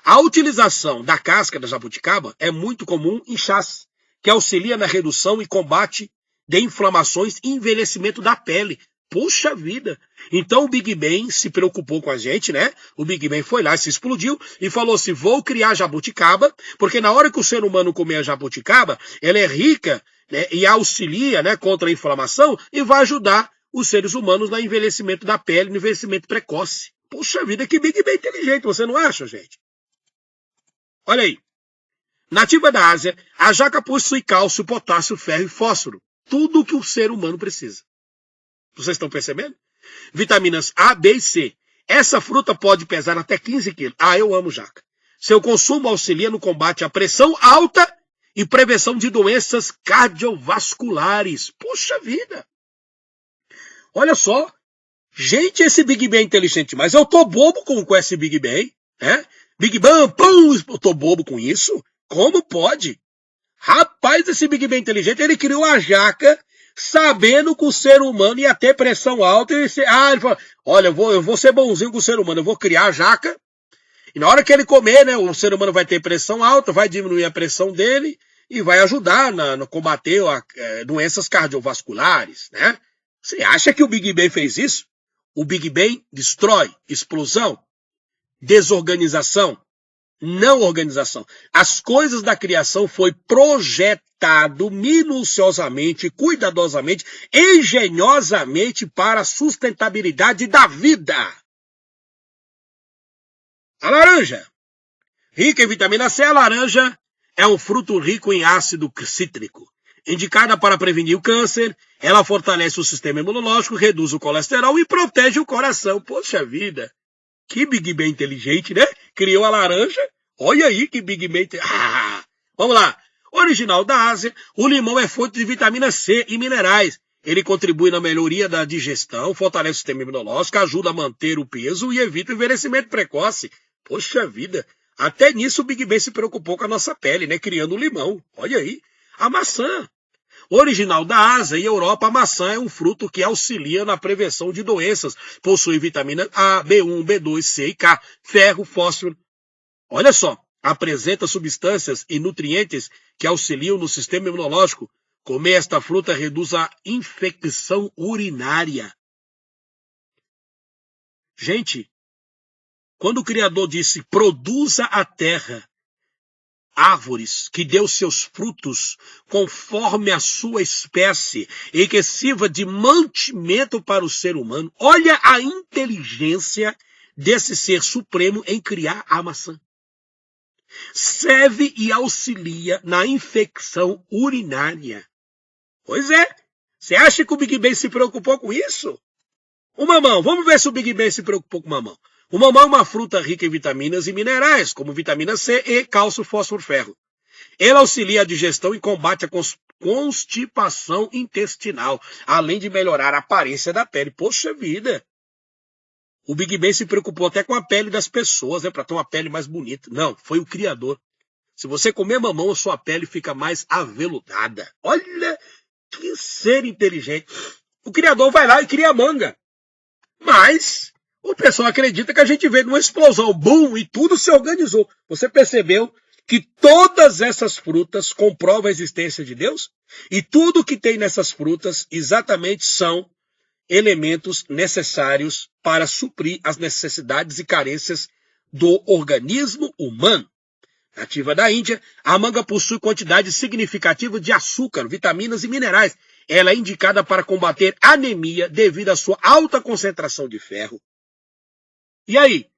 A utilização da casca da jabuticaba é muito comum em chás, que auxilia na redução e combate de inflamações e envelhecimento da pele. Puxa vida! Então o Big Bang se preocupou com a gente, né? O Big Bang foi lá, se explodiu e falou assim, vou criar jabuticaba, porque na hora que o ser humano comer a jabuticaba, ela é rica, né, e auxilia, né, contra a inflamação e vai ajudar os seres humanos no envelhecimento da pele, no envelhecimento precoce. Puxa vida, que Big Bang inteligente, você não acha, gente? Olha aí. Nativa da Ásia, a jaca possui cálcio, potássio, ferro e fósforo. Tudo o que o ser humano precisa. Vocês estão percebendo? Vitaminas A, B e C. Essa fruta pode pesar até 15 quilos. Ah, eu amo jaca. Seu consumo auxilia no combate à pressão alta e prevenção de doenças cardiovasculares. Puxa vida! Olha só. Gente, esse Big Bang é inteligente demais. Eu tô bobo com esse Big Bang. Né? Big Bang, pum, eu tô bobo com isso. Como pode? Rapaz, esse Big Bang inteligente, ele criou a jaca sabendo que o ser humano ia ter pressão alta. Ele falou, olha, eu vou ser bonzinho com o ser humano, eu vou criar a jaca. E na hora que ele comer, né, o ser humano vai ter pressão alta, vai diminuir a pressão dele e vai ajudar no combater doenças cardiovasculares, né? Você acha que o Big Bang fez isso? O Big Bang destrói, explosão, desorganização, não organização. As coisas da criação foi projetado minuciosamente, cuidadosamente, engenhosamente para a sustentabilidade da vida. A laranja. Rica em vitamina C, a laranja é um fruto rico em ácido cítrico. Indicada para prevenir o câncer, ela fortalece o sistema imunológico, reduz o colesterol e protege o coração. Poxa vida! Que Big Bang inteligente, né? Criou a laranja. Olha aí que Big Bang... Vamos lá. Original da Ásia, o limão é fonte de vitamina C e minerais. Ele contribui na melhoria da digestão, fortalece o sistema imunológico, ajuda a manter o peso e evita o envelhecimento precoce. Poxa vida. Até nisso o Big Bang se preocupou com a nossa pele, né? Criando o limão. Olha aí. A maçã. Original da Ásia e Europa, a maçã é um fruto que auxilia na prevenção de doenças. Possui vitamina A, B1, B2, C e K, ferro, fósforo. Olha só, apresenta substâncias e nutrientes que auxiliam no sistema imunológico. Comer esta fruta reduz a infecção urinária. Gente, quando o Criador disse, produza a terra árvores que dê os seus frutos conforme a sua espécie e que sirva de mantimento para o ser humano. Olha a inteligência desse ser supremo em criar a maçã. Serve e auxilia na infecção urinária. Pois é. Você acha que o Big Bang se preocupou com isso? O mamão, vamos ver se o Big Bang se preocupou com o mamão. O mamão é uma fruta rica em vitaminas e minerais, como vitamina C, E, cálcio, fósforo, ferro. Ele auxilia a digestão e combate a constipação intestinal, além de melhorar a aparência da pele. Poxa vida! O Big Ben se preocupou até com a pele das pessoas, né, para ter uma pele mais bonita. Não, foi o Criador. Se você comer mamão, a sua pele fica mais aveludada. Olha que ser inteligente. O Criador vai lá e cria manga. Mas o pessoal acredita que a gente veio numa explosão, boom, e tudo se organizou. Você percebeu que todas essas frutas comprovam a existência de Deus? E tudo que tem nessas frutas exatamente são elementos necessários para suprir as necessidades e carências do organismo humano. Nativa da Índia, a manga possui quantidade significativa de açúcar, vitaminas e minerais. Ela é indicada para combater anemia devido à sua alta concentração de ferro. E aí?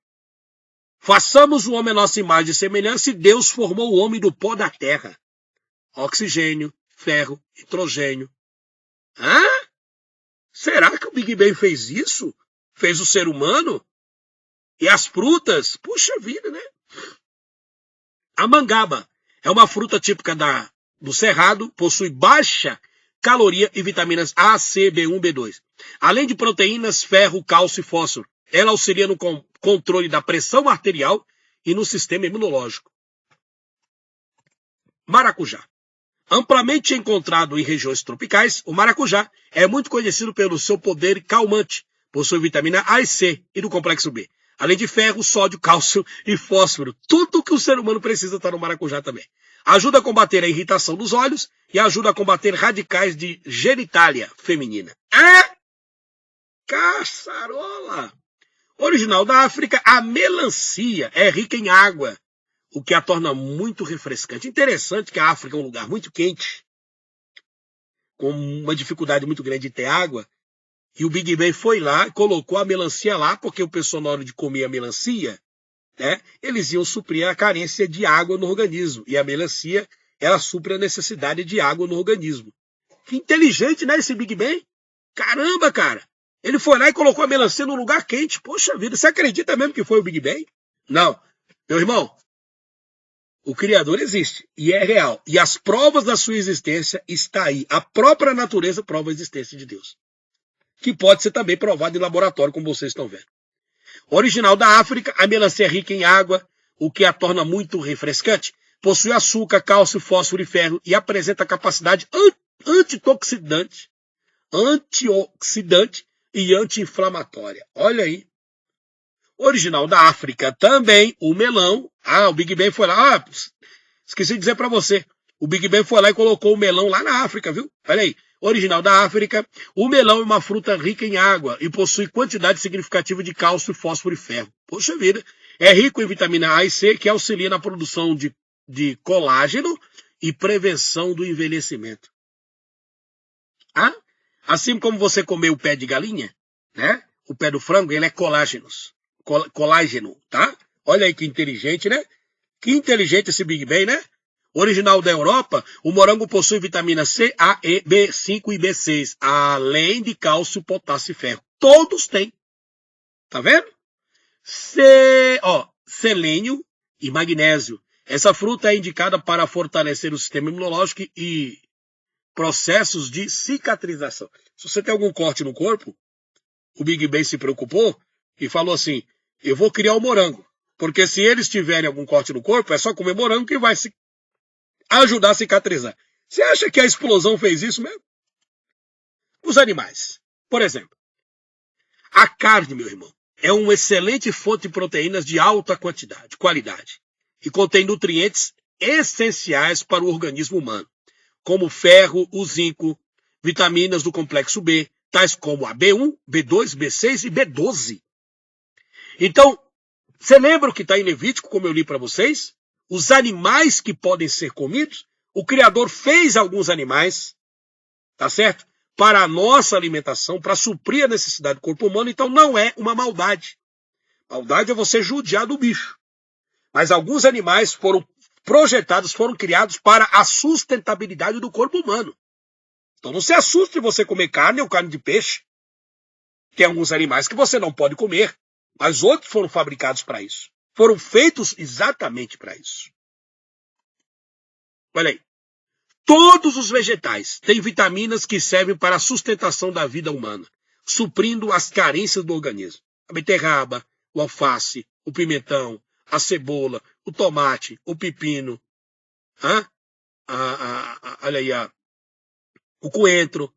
Façamos o homem à nossa imagem e semelhança, e Deus formou o homem do pó da terra. Oxigênio, ferro, nitrogênio. Hã? Será que o Big Ben fez isso? Fez o ser humano? E as frutas? Puxa vida, né? A mangaba é uma fruta típica do Cerrado, possui baixa caloria e vitaminas A, C, B1, B2. Além de proteínas, ferro, cálcio e fósforo. Ela auxilia no controle da pressão arterial e no sistema imunológico. Maracujá. Amplamente encontrado em regiões tropicais, o maracujá é muito conhecido pelo seu poder calmante. Possui vitamina A e C e do complexo B. Além de ferro, sódio, cálcio e fósforo. Tudo que o ser humano precisa está no maracujá também. Ajuda a combater a irritação dos olhos e ajuda a combater radicais de genitália feminina. Caçarola! Original da África, a melancia é rica em água, o que a torna muito refrescante. Interessante que a África é um lugar muito quente, com uma dificuldade muito grande de ter água, e o Big Ben foi lá, colocou a melancia lá, porque o pessoal, na hora de comer a melancia, né, eles iam suprir a carência de água no organismo, e a melancia, ela supre a necessidade de água no organismo. Que inteligente, né, esse Big Ben? Caramba, cara! Ele foi lá e colocou a melancia num lugar quente. Poxa vida, você acredita mesmo que foi o Big Ben? Não. Meu irmão, o Criador existe e é real. E as provas da sua existência estão aí. A própria natureza prova a existência de Deus. Que pode ser também provado em laboratório, como vocês estão vendo. Original da África, a melancia é rica em água, o que a torna muito refrescante. Possui açúcar, cálcio, fósforo e ferro e apresenta capacidade antioxidante e anti-inflamatória. Olha aí. Original da África também, o melão. O Big Ben foi lá. Esqueci de dizer para você. O Big Ben foi lá e colocou o melão lá na África, viu? Olha aí. Original da África, o melão é uma fruta rica em água e possui quantidade significativa de cálcio, fósforo e ferro. Poxa vida. É rico em vitamina A e C, que auxilia na produção de colágeno e prevenção do envelhecimento. Assim como você comer o pé de galinha, né? O pé do frango, ele é colágeno, tá? Olha aí que inteligente, né? Que inteligente esse Big Ben, né? Original da Europa, o morango possui vitamina C, A, E, B5 e B6, além de cálcio, potássio e ferro. Todos têm. Tá vendo? Selênio e magnésio. Essa fruta é indicada para fortalecer o sistema imunológico e processos de cicatrização. Se você tem algum corte no corpo, o Big Ben se preocupou e falou assim, eu vou criar o morango, porque se eles tiverem algum corte no corpo, é só comer morango que vai ajudar a cicatrizar. Você acha que a explosão fez isso mesmo? Os animais, por exemplo, a carne, meu irmão, é uma excelente fonte de proteínas de alta qualidade, e contém nutrientes essenciais para o organismo humano, como ferro, o zinco, vitaminas do complexo B, tais como a B1, B2, B6 e B12. Então, você lembra o que está em Levítico, como eu li para vocês? Os animais que podem ser comidos, o Criador fez alguns animais, tá certo? Para a nossa alimentação, para suprir a necessidade do corpo humano, então não é uma maldade. Maldade é você judiar do bicho. Mas alguns animais foram projetados, foram criados para a sustentabilidade do corpo humano. Então não se assuste de você comer carne ou carne de peixe. Tem alguns animais que você não pode comer. Mas outros foram fabricados para isso. Foram feitos exatamente para isso. Olha aí. Todos os vegetais têm vitaminas que servem para a sustentação da vida humana, suprindo as carências do organismo. A beterraba, o alface, o pimentão, a cebola, o tomate, o pepino, olha aí, o coentro,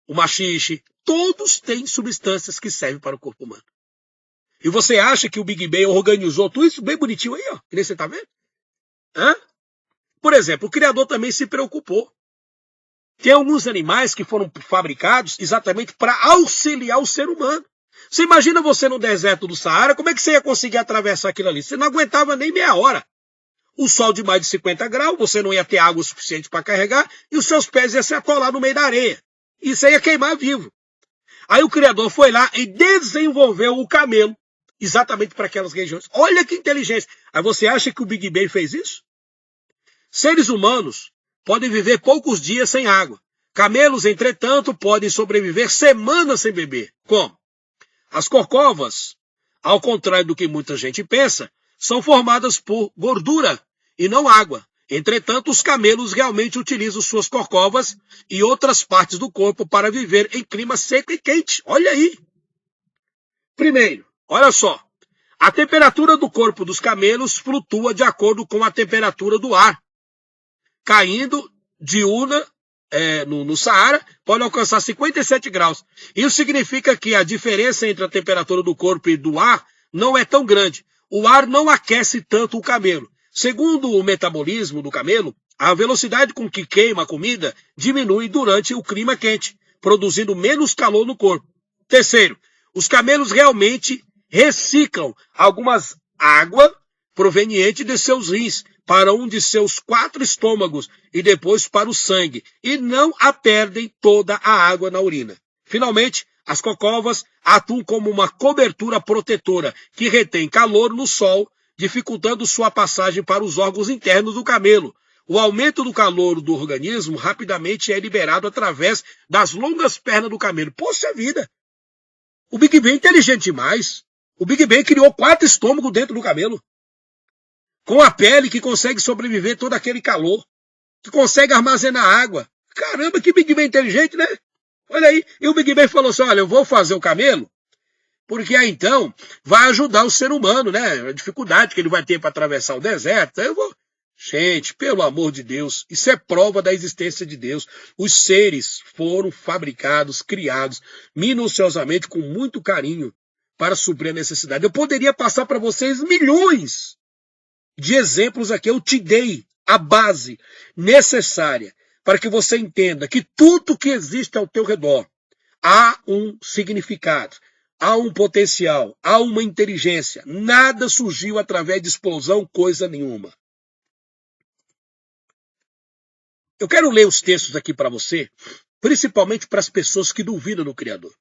o maxixe, todos têm substâncias que servem para o corpo humano. E você acha que o Big Bang organizou tudo isso bem bonitinho aí, ó, que nem você está vendo? Por exemplo, o Criador também se preocupou. Tem alguns animais que foram fabricados exatamente para auxiliar o ser humano. Você imagina você no deserto do Saara, como é que você ia conseguir atravessar aquilo ali? Você não aguentava nem meia hora. O sol de mais de 50 graus, você não ia ter água suficiente para carregar e os seus pés iam se atolar no meio da areia. E você ia queimar vivo. Aí o Criador foi lá e desenvolveu o camelo exatamente para aquelas regiões. Olha que inteligência. Aí você acha que o Big Bang fez isso? Seres humanos podem viver poucos dias sem água. Camelos, entretanto, podem sobreviver semanas sem beber. Como? As corcovas, ao contrário do que muita gente pensa, são formadas por gordura e não água. Entretanto, os camelos realmente utilizam suas corcovas e outras partes do corpo para viver em clima seco e quente. Olha aí. Primeiro, olha só. A temperatura do corpo dos camelos flutua de acordo com a temperatura do ar. Caindo diurna no Saara, pode alcançar 57 graus. Isso significa que a diferença entre a temperatura do corpo e do ar não é tão grande. O ar não aquece tanto o camelo. Segundo o metabolismo do camelo, a velocidade com que queima a comida diminui durante o clima quente, produzindo menos calor no corpo. Terceiro, os camelos realmente reciclam algumas águas provenientes de seus rins para um de seus 4 estômagos e depois para o sangue, e não a perdem toda a água na urina. Finalmente, as cocovas atuam como uma cobertura protetora que retém calor no sol, dificultando sua passagem para os órgãos internos do camelo. O aumento do calor do organismo rapidamente é liberado através das longas pernas do camelo. Poxa vida! O Big Bang é inteligente demais. O Big Bang criou 4 estômagos dentro do camelo, com a pele que consegue sobreviver todo aquele calor, que consegue armazenar água. Caramba, que Big Bang inteligente, né? Olha aí. E o Big Bang falou assim, olha, eu vou fazer o camelo, porque aí então vai ajudar o ser humano, né? A dificuldade que ele vai ter para atravessar o deserto. Eu vou... Gente, pelo amor de Deus, isso é prova da existência de Deus. Os seres foram fabricados, criados minuciosamente, com muito carinho, para suprir a necessidade. Eu poderia passar para vocês milhões de exemplos aqui. Eu te dei a base necessária para que você entenda que tudo que existe ao teu redor há um significado, há um potencial, há uma inteligência. Nada surgiu através de explosão, coisa nenhuma. Eu quero ler os textos aqui para você, principalmente para as pessoas que duvidam do Criador.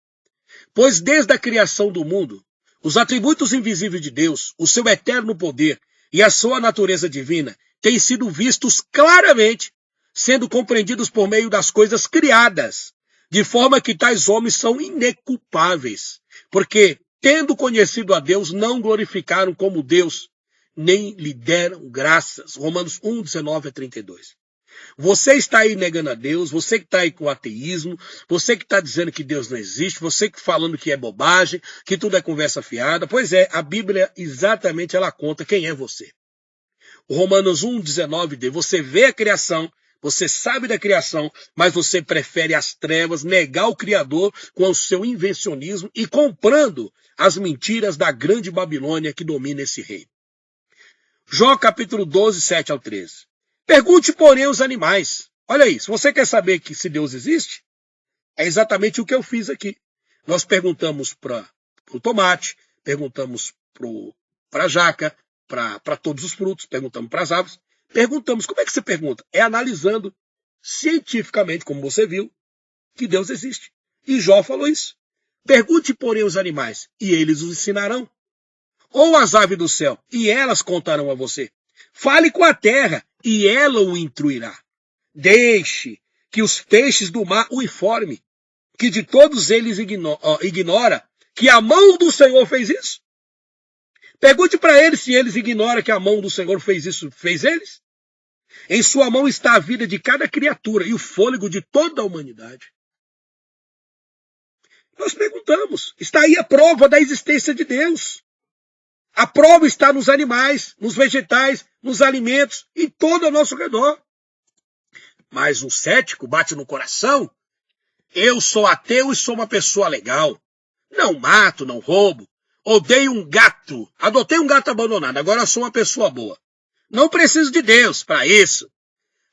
Pois desde a criação do mundo, os atributos invisíveis de Deus, o seu eterno poder e a sua natureza divina têm sido vistos claramente, sendo compreendidos por meio das coisas criadas, de forma que tais homens são ineculpáveis, porque, tendo conhecido a Deus, não glorificaram como Deus, nem lhe deram graças. Romanos 1, 19 a 32. Você está aí negando a Deus, você que está aí com o ateísmo, você que está dizendo que Deus não existe, você que falando que é bobagem, que tudo é conversa fiada. Pois é, a Bíblia exatamente ela conta quem é você. O Romanos 1,19 diz, você vê a criação, você sabe da criação, mas você prefere as trevas, negar o Criador com o seu invencionismo e comprando as mentiras da grande Babilônia que domina esse reino. Jó capítulo 12, 7 ao 13. Pergunte, porém, aos animais. Olha aí, se você quer saber que se Deus existe, é exatamente o que eu fiz aqui. Nós perguntamos para o tomate, perguntamos para a jaca, para todos os frutos, perguntamos para as aves. Perguntamos, como é que você pergunta? É analisando cientificamente, como você viu, que Deus existe. E Jó falou isso. Pergunte, porém, aos animais, e eles os ensinarão. Ou as aves do céu, e elas contarão a você. Fale com a terra, e ela o instruirá. Deixe que os peixes do mar o informe, que de todos eles ignora que a mão do Senhor fez isso? Pergunte para eles se eles ignoram que a mão do Senhor fez isso, fez eles. Em sua mão está a vida de cada criatura e o fôlego de toda a humanidade. Nós perguntamos, está aí a prova da existência de Deus. A prova está nos animais, nos vegetais, nos alimentos, em todo ao nosso redor. Mas um cético bate no coração. Eu sou ateu e sou uma pessoa legal. Não mato, não roubo. Odeio um gato. Adotei um gato abandonado. Agora sou uma pessoa boa. Não preciso de Deus para isso.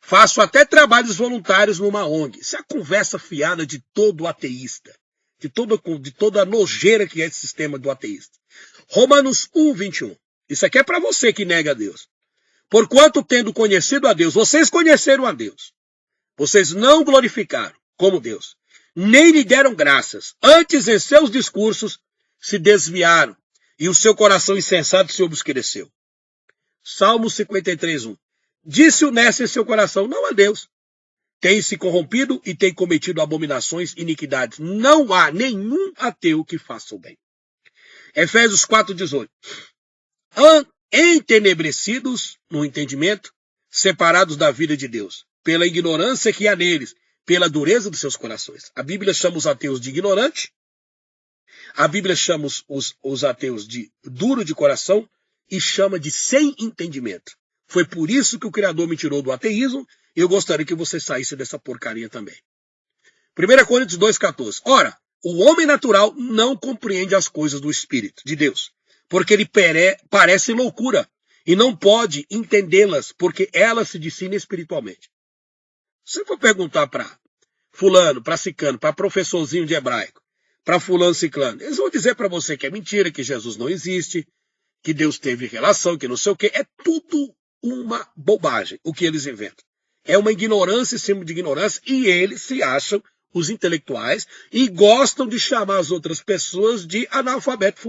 Faço até trabalhos voluntários numa ONG. Isso é a conversa fiada de todo ateísta. De toda a nojeira que é esse sistema do ateísta. Romanos 1, 21. Isso aqui é para você que nega a Deus. Porquanto, tendo conhecido a Deus, vocês conheceram a Deus. Vocês não glorificaram como Deus, nem lhe deram graças. Antes, em seus discursos, se desviaram, e o seu coração insensato se obscureceu. Salmo 53, 1. Disse o necio em seu coração, não a Deus. Tem se corrompido e tem cometido abominações, iniquidades. Não há nenhum ateu que faça o bem. Efésios 4, 18. Entenebrecidos no entendimento, separados da vida de Deus, pela ignorância que há neles, pela dureza dos seus corações. A Bíblia chama os ateus de ignorante, a Bíblia chama os ateus de duro de coração e chama de sem entendimento. Foi por isso que o Criador me tirou do ateísmo e eu gostaria que você saísse dessa porcaria também. 1 Coríntios 2,14. Ora, o homem natural não compreende as coisas do Espírito de Deus, porque ele parece loucura e não pode entendê-las, porque elas se discernem espiritualmente. Se você for perguntar para fulano, para ciclano, para professorzinho de hebraico, para fulano, ciclano, eles vão dizer para você que é mentira, que Jesus não existe, que Deus teve relação, que não sei o quê. É tudo uma bobagem o que eles inventam. É uma ignorância em cima de ignorância e eles se acham os intelectuais e gostam de chamar as outras pessoas de analfabeto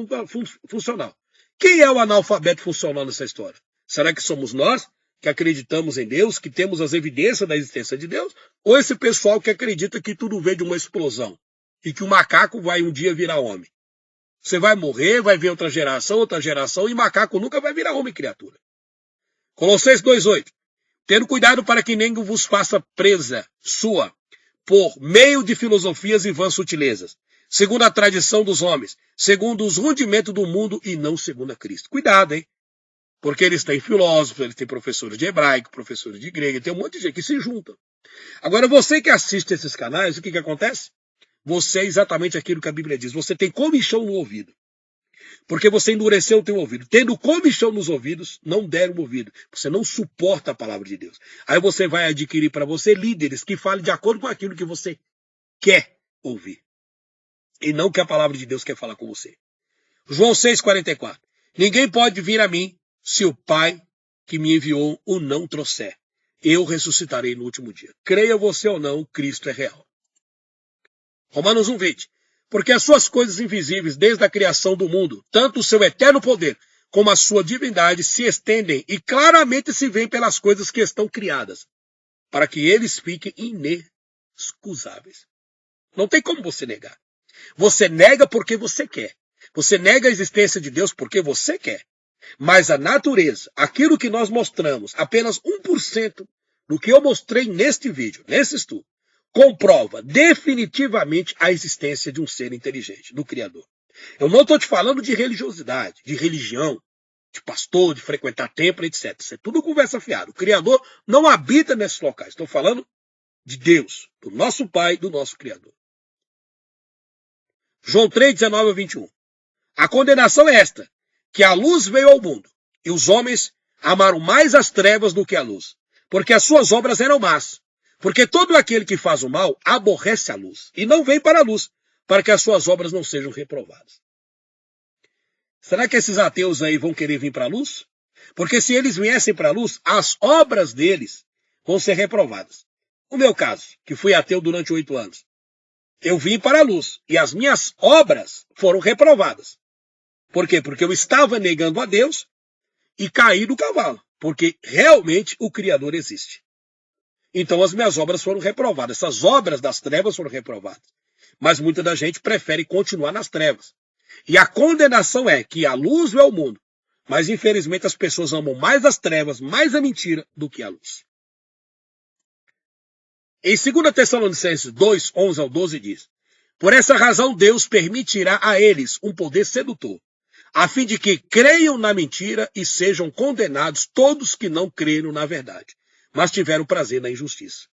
funcional. Quem é o analfabeto funcional nessa história? Será que somos nós que acreditamos em Deus, que temos as evidências da existência de Deus? Ou esse pessoal que acredita que tudo veio de uma explosão e que o macaco vai um dia virar homem? Você vai morrer, vai ver outra geração e macaco nunca vai virar homem, criatura. Colossenses 2,8. Tendo cuidado para que ninguém vos faça presa sua por meio de filosofias e vãs sutilezas, segundo a tradição dos homens, segundo os rudimentos do mundo e não segundo a Cristo. Cuidado, hein? Porque eles têm filósofos, eles têm professores de hebraico, professores de grego, tem um monte de gente que se junta. Agora, você que assiste esses canais, o que acontece? Você é exatamente aquilo que a Bíblia diz. Você tem comichão no ouvido. Porque você endureceu o teu ouvido. Tendo comichão nos ouvidos, não deram ouvido. Você não suporta a palavra de Deus. Aí você vai adquirir para você líderes que falem de acordo com aquilo que você quer ouvir. E não que a palavra de Deus quer falar com você. João 6,44. Ninguém pode vir a mim se o Pai que me enviou o não trouxer. Eu ressuscitarei no último dia. Creia você ou não, Cristo é real. Romanos 1,20. Porque as suas coisas invisíveis, desde a criação do mundo, tanto o seu eterno poder como a sua divindade, se estendem e claramente se veem pelas coisas que estão criadas, para que eles fiquem inexcusáveis. Não tem como você negar. Você nega porque você quer. Você nega a existência de Deus porque você quer. Mas a natureza, aquilo que nós mostramos, apenas 1% do que eu mostrei neste vídeo, nesse estudo, comprova definitivamente a existência de um ser inteligente, do Criador. Eu não estou te falando de religiosidade, de religião, de pastor, de frequentar templo, etc. Isso é tudo conversa fiada. O Criador não habita nesses locais. Estou falando de Deus, do nosso Pai, do nosso Criador. João 3, 19 a 21. A condenação é esta, que a luz veio ao mundo, e os homens amaram mais as trevas do que a luz, porque as suas obras eram más. Porque todo aquele que faz o mal aborrece a luz e não vem para a luz, para que as suas obras não sejam reprovadas. Será que esses ateus aí vão querer vir para a luz? Porque se eles viessem para a luz, as obras deles vão ser reprovadas. O meu caso, que fui ateu durante 8 anos, eu vim para a luz e as minhas obras foram reprovadas. Por quê? Porque eu estava negando a Deus e caí do cavalo, porque realmente o Criador existe. Então as minhas obras foram reprovadas. Essas obras das trevas foram reprovadas. Mas muita da gente prefere continuar nas trevas. E a condenação é que a luz é o mundo. Mas, infelizmente, as pessoas amam mais as trevas, mais a mentira, do que a luz. Em 2 Tessalonicenses 2, 11 ao 12 diz: por essa razão Deus permitirá a eles um poder sedutor, a fim de que creiam na mentira e sejam condenados todos que não creram na verdade, mas tiveram prazer na injustiça.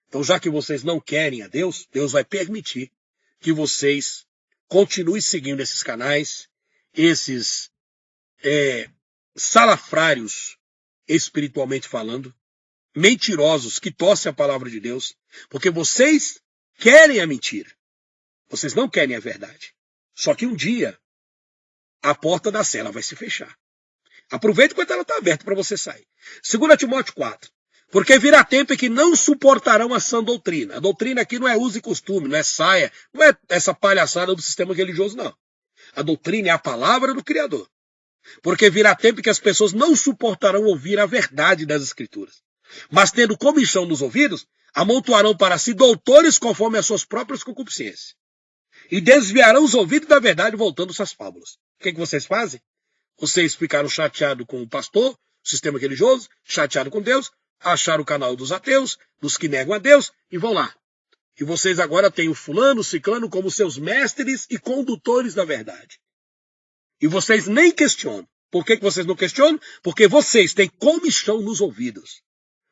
Então, já que vocês não querem a Deus, Deus vai permitir que vocês continuem seguindo esses canais, esses salafrários, espiritualmente falando, mentirosos que torcem a palavra de Deus, porque vocês querem a mentira. Vocês não querem a verdade. Só que um dia a porta da cela vai se fechar. Aproveite enquanto ela está aberta para você sair. 2 Timóteo 4. Porque virá tempo em que não suportarão a sã doutrina. A doutrina aqui não é uso e costume, não é saia, não é essa palhaçada do sistema religioso, não. A doutrina é a palavra do Criador. Porque virá tempo em que as pessoas não suportarão ouvir a verdade das Escrituras. Mas tendo comichão nos ouvidos, amontoarão para si doutores conforme as suas próprias concupiscências. E desviarão os ouvidos da verdade voltando-se às fábulas. O que vocês fazem? Vocês ficaram chateados com o pastor, o sistema religioso, chateados com Deus, acharam o canal dos ateus, dos que negam a Deus, e vão lá. E vocês agora têm o fulano, o ciclano como seus mestres e condutores da verdade. E vocês nem questionam. Por que vocês não questionam? Porque vocês têm comichão nos ouvidos.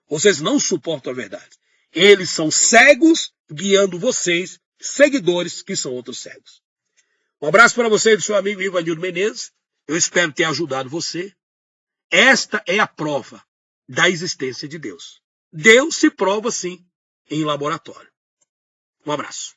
Vocês não suportam a verdade. Eles são cegos guiando vocês, seguidores que são outros cegos. Um abraço para você do seu amigo Ivanildo Menezes. Eu espero ter ajudado você. Esta é a prova da existência de Deus. Deus se prova, sim, em laboratório. Um abraço.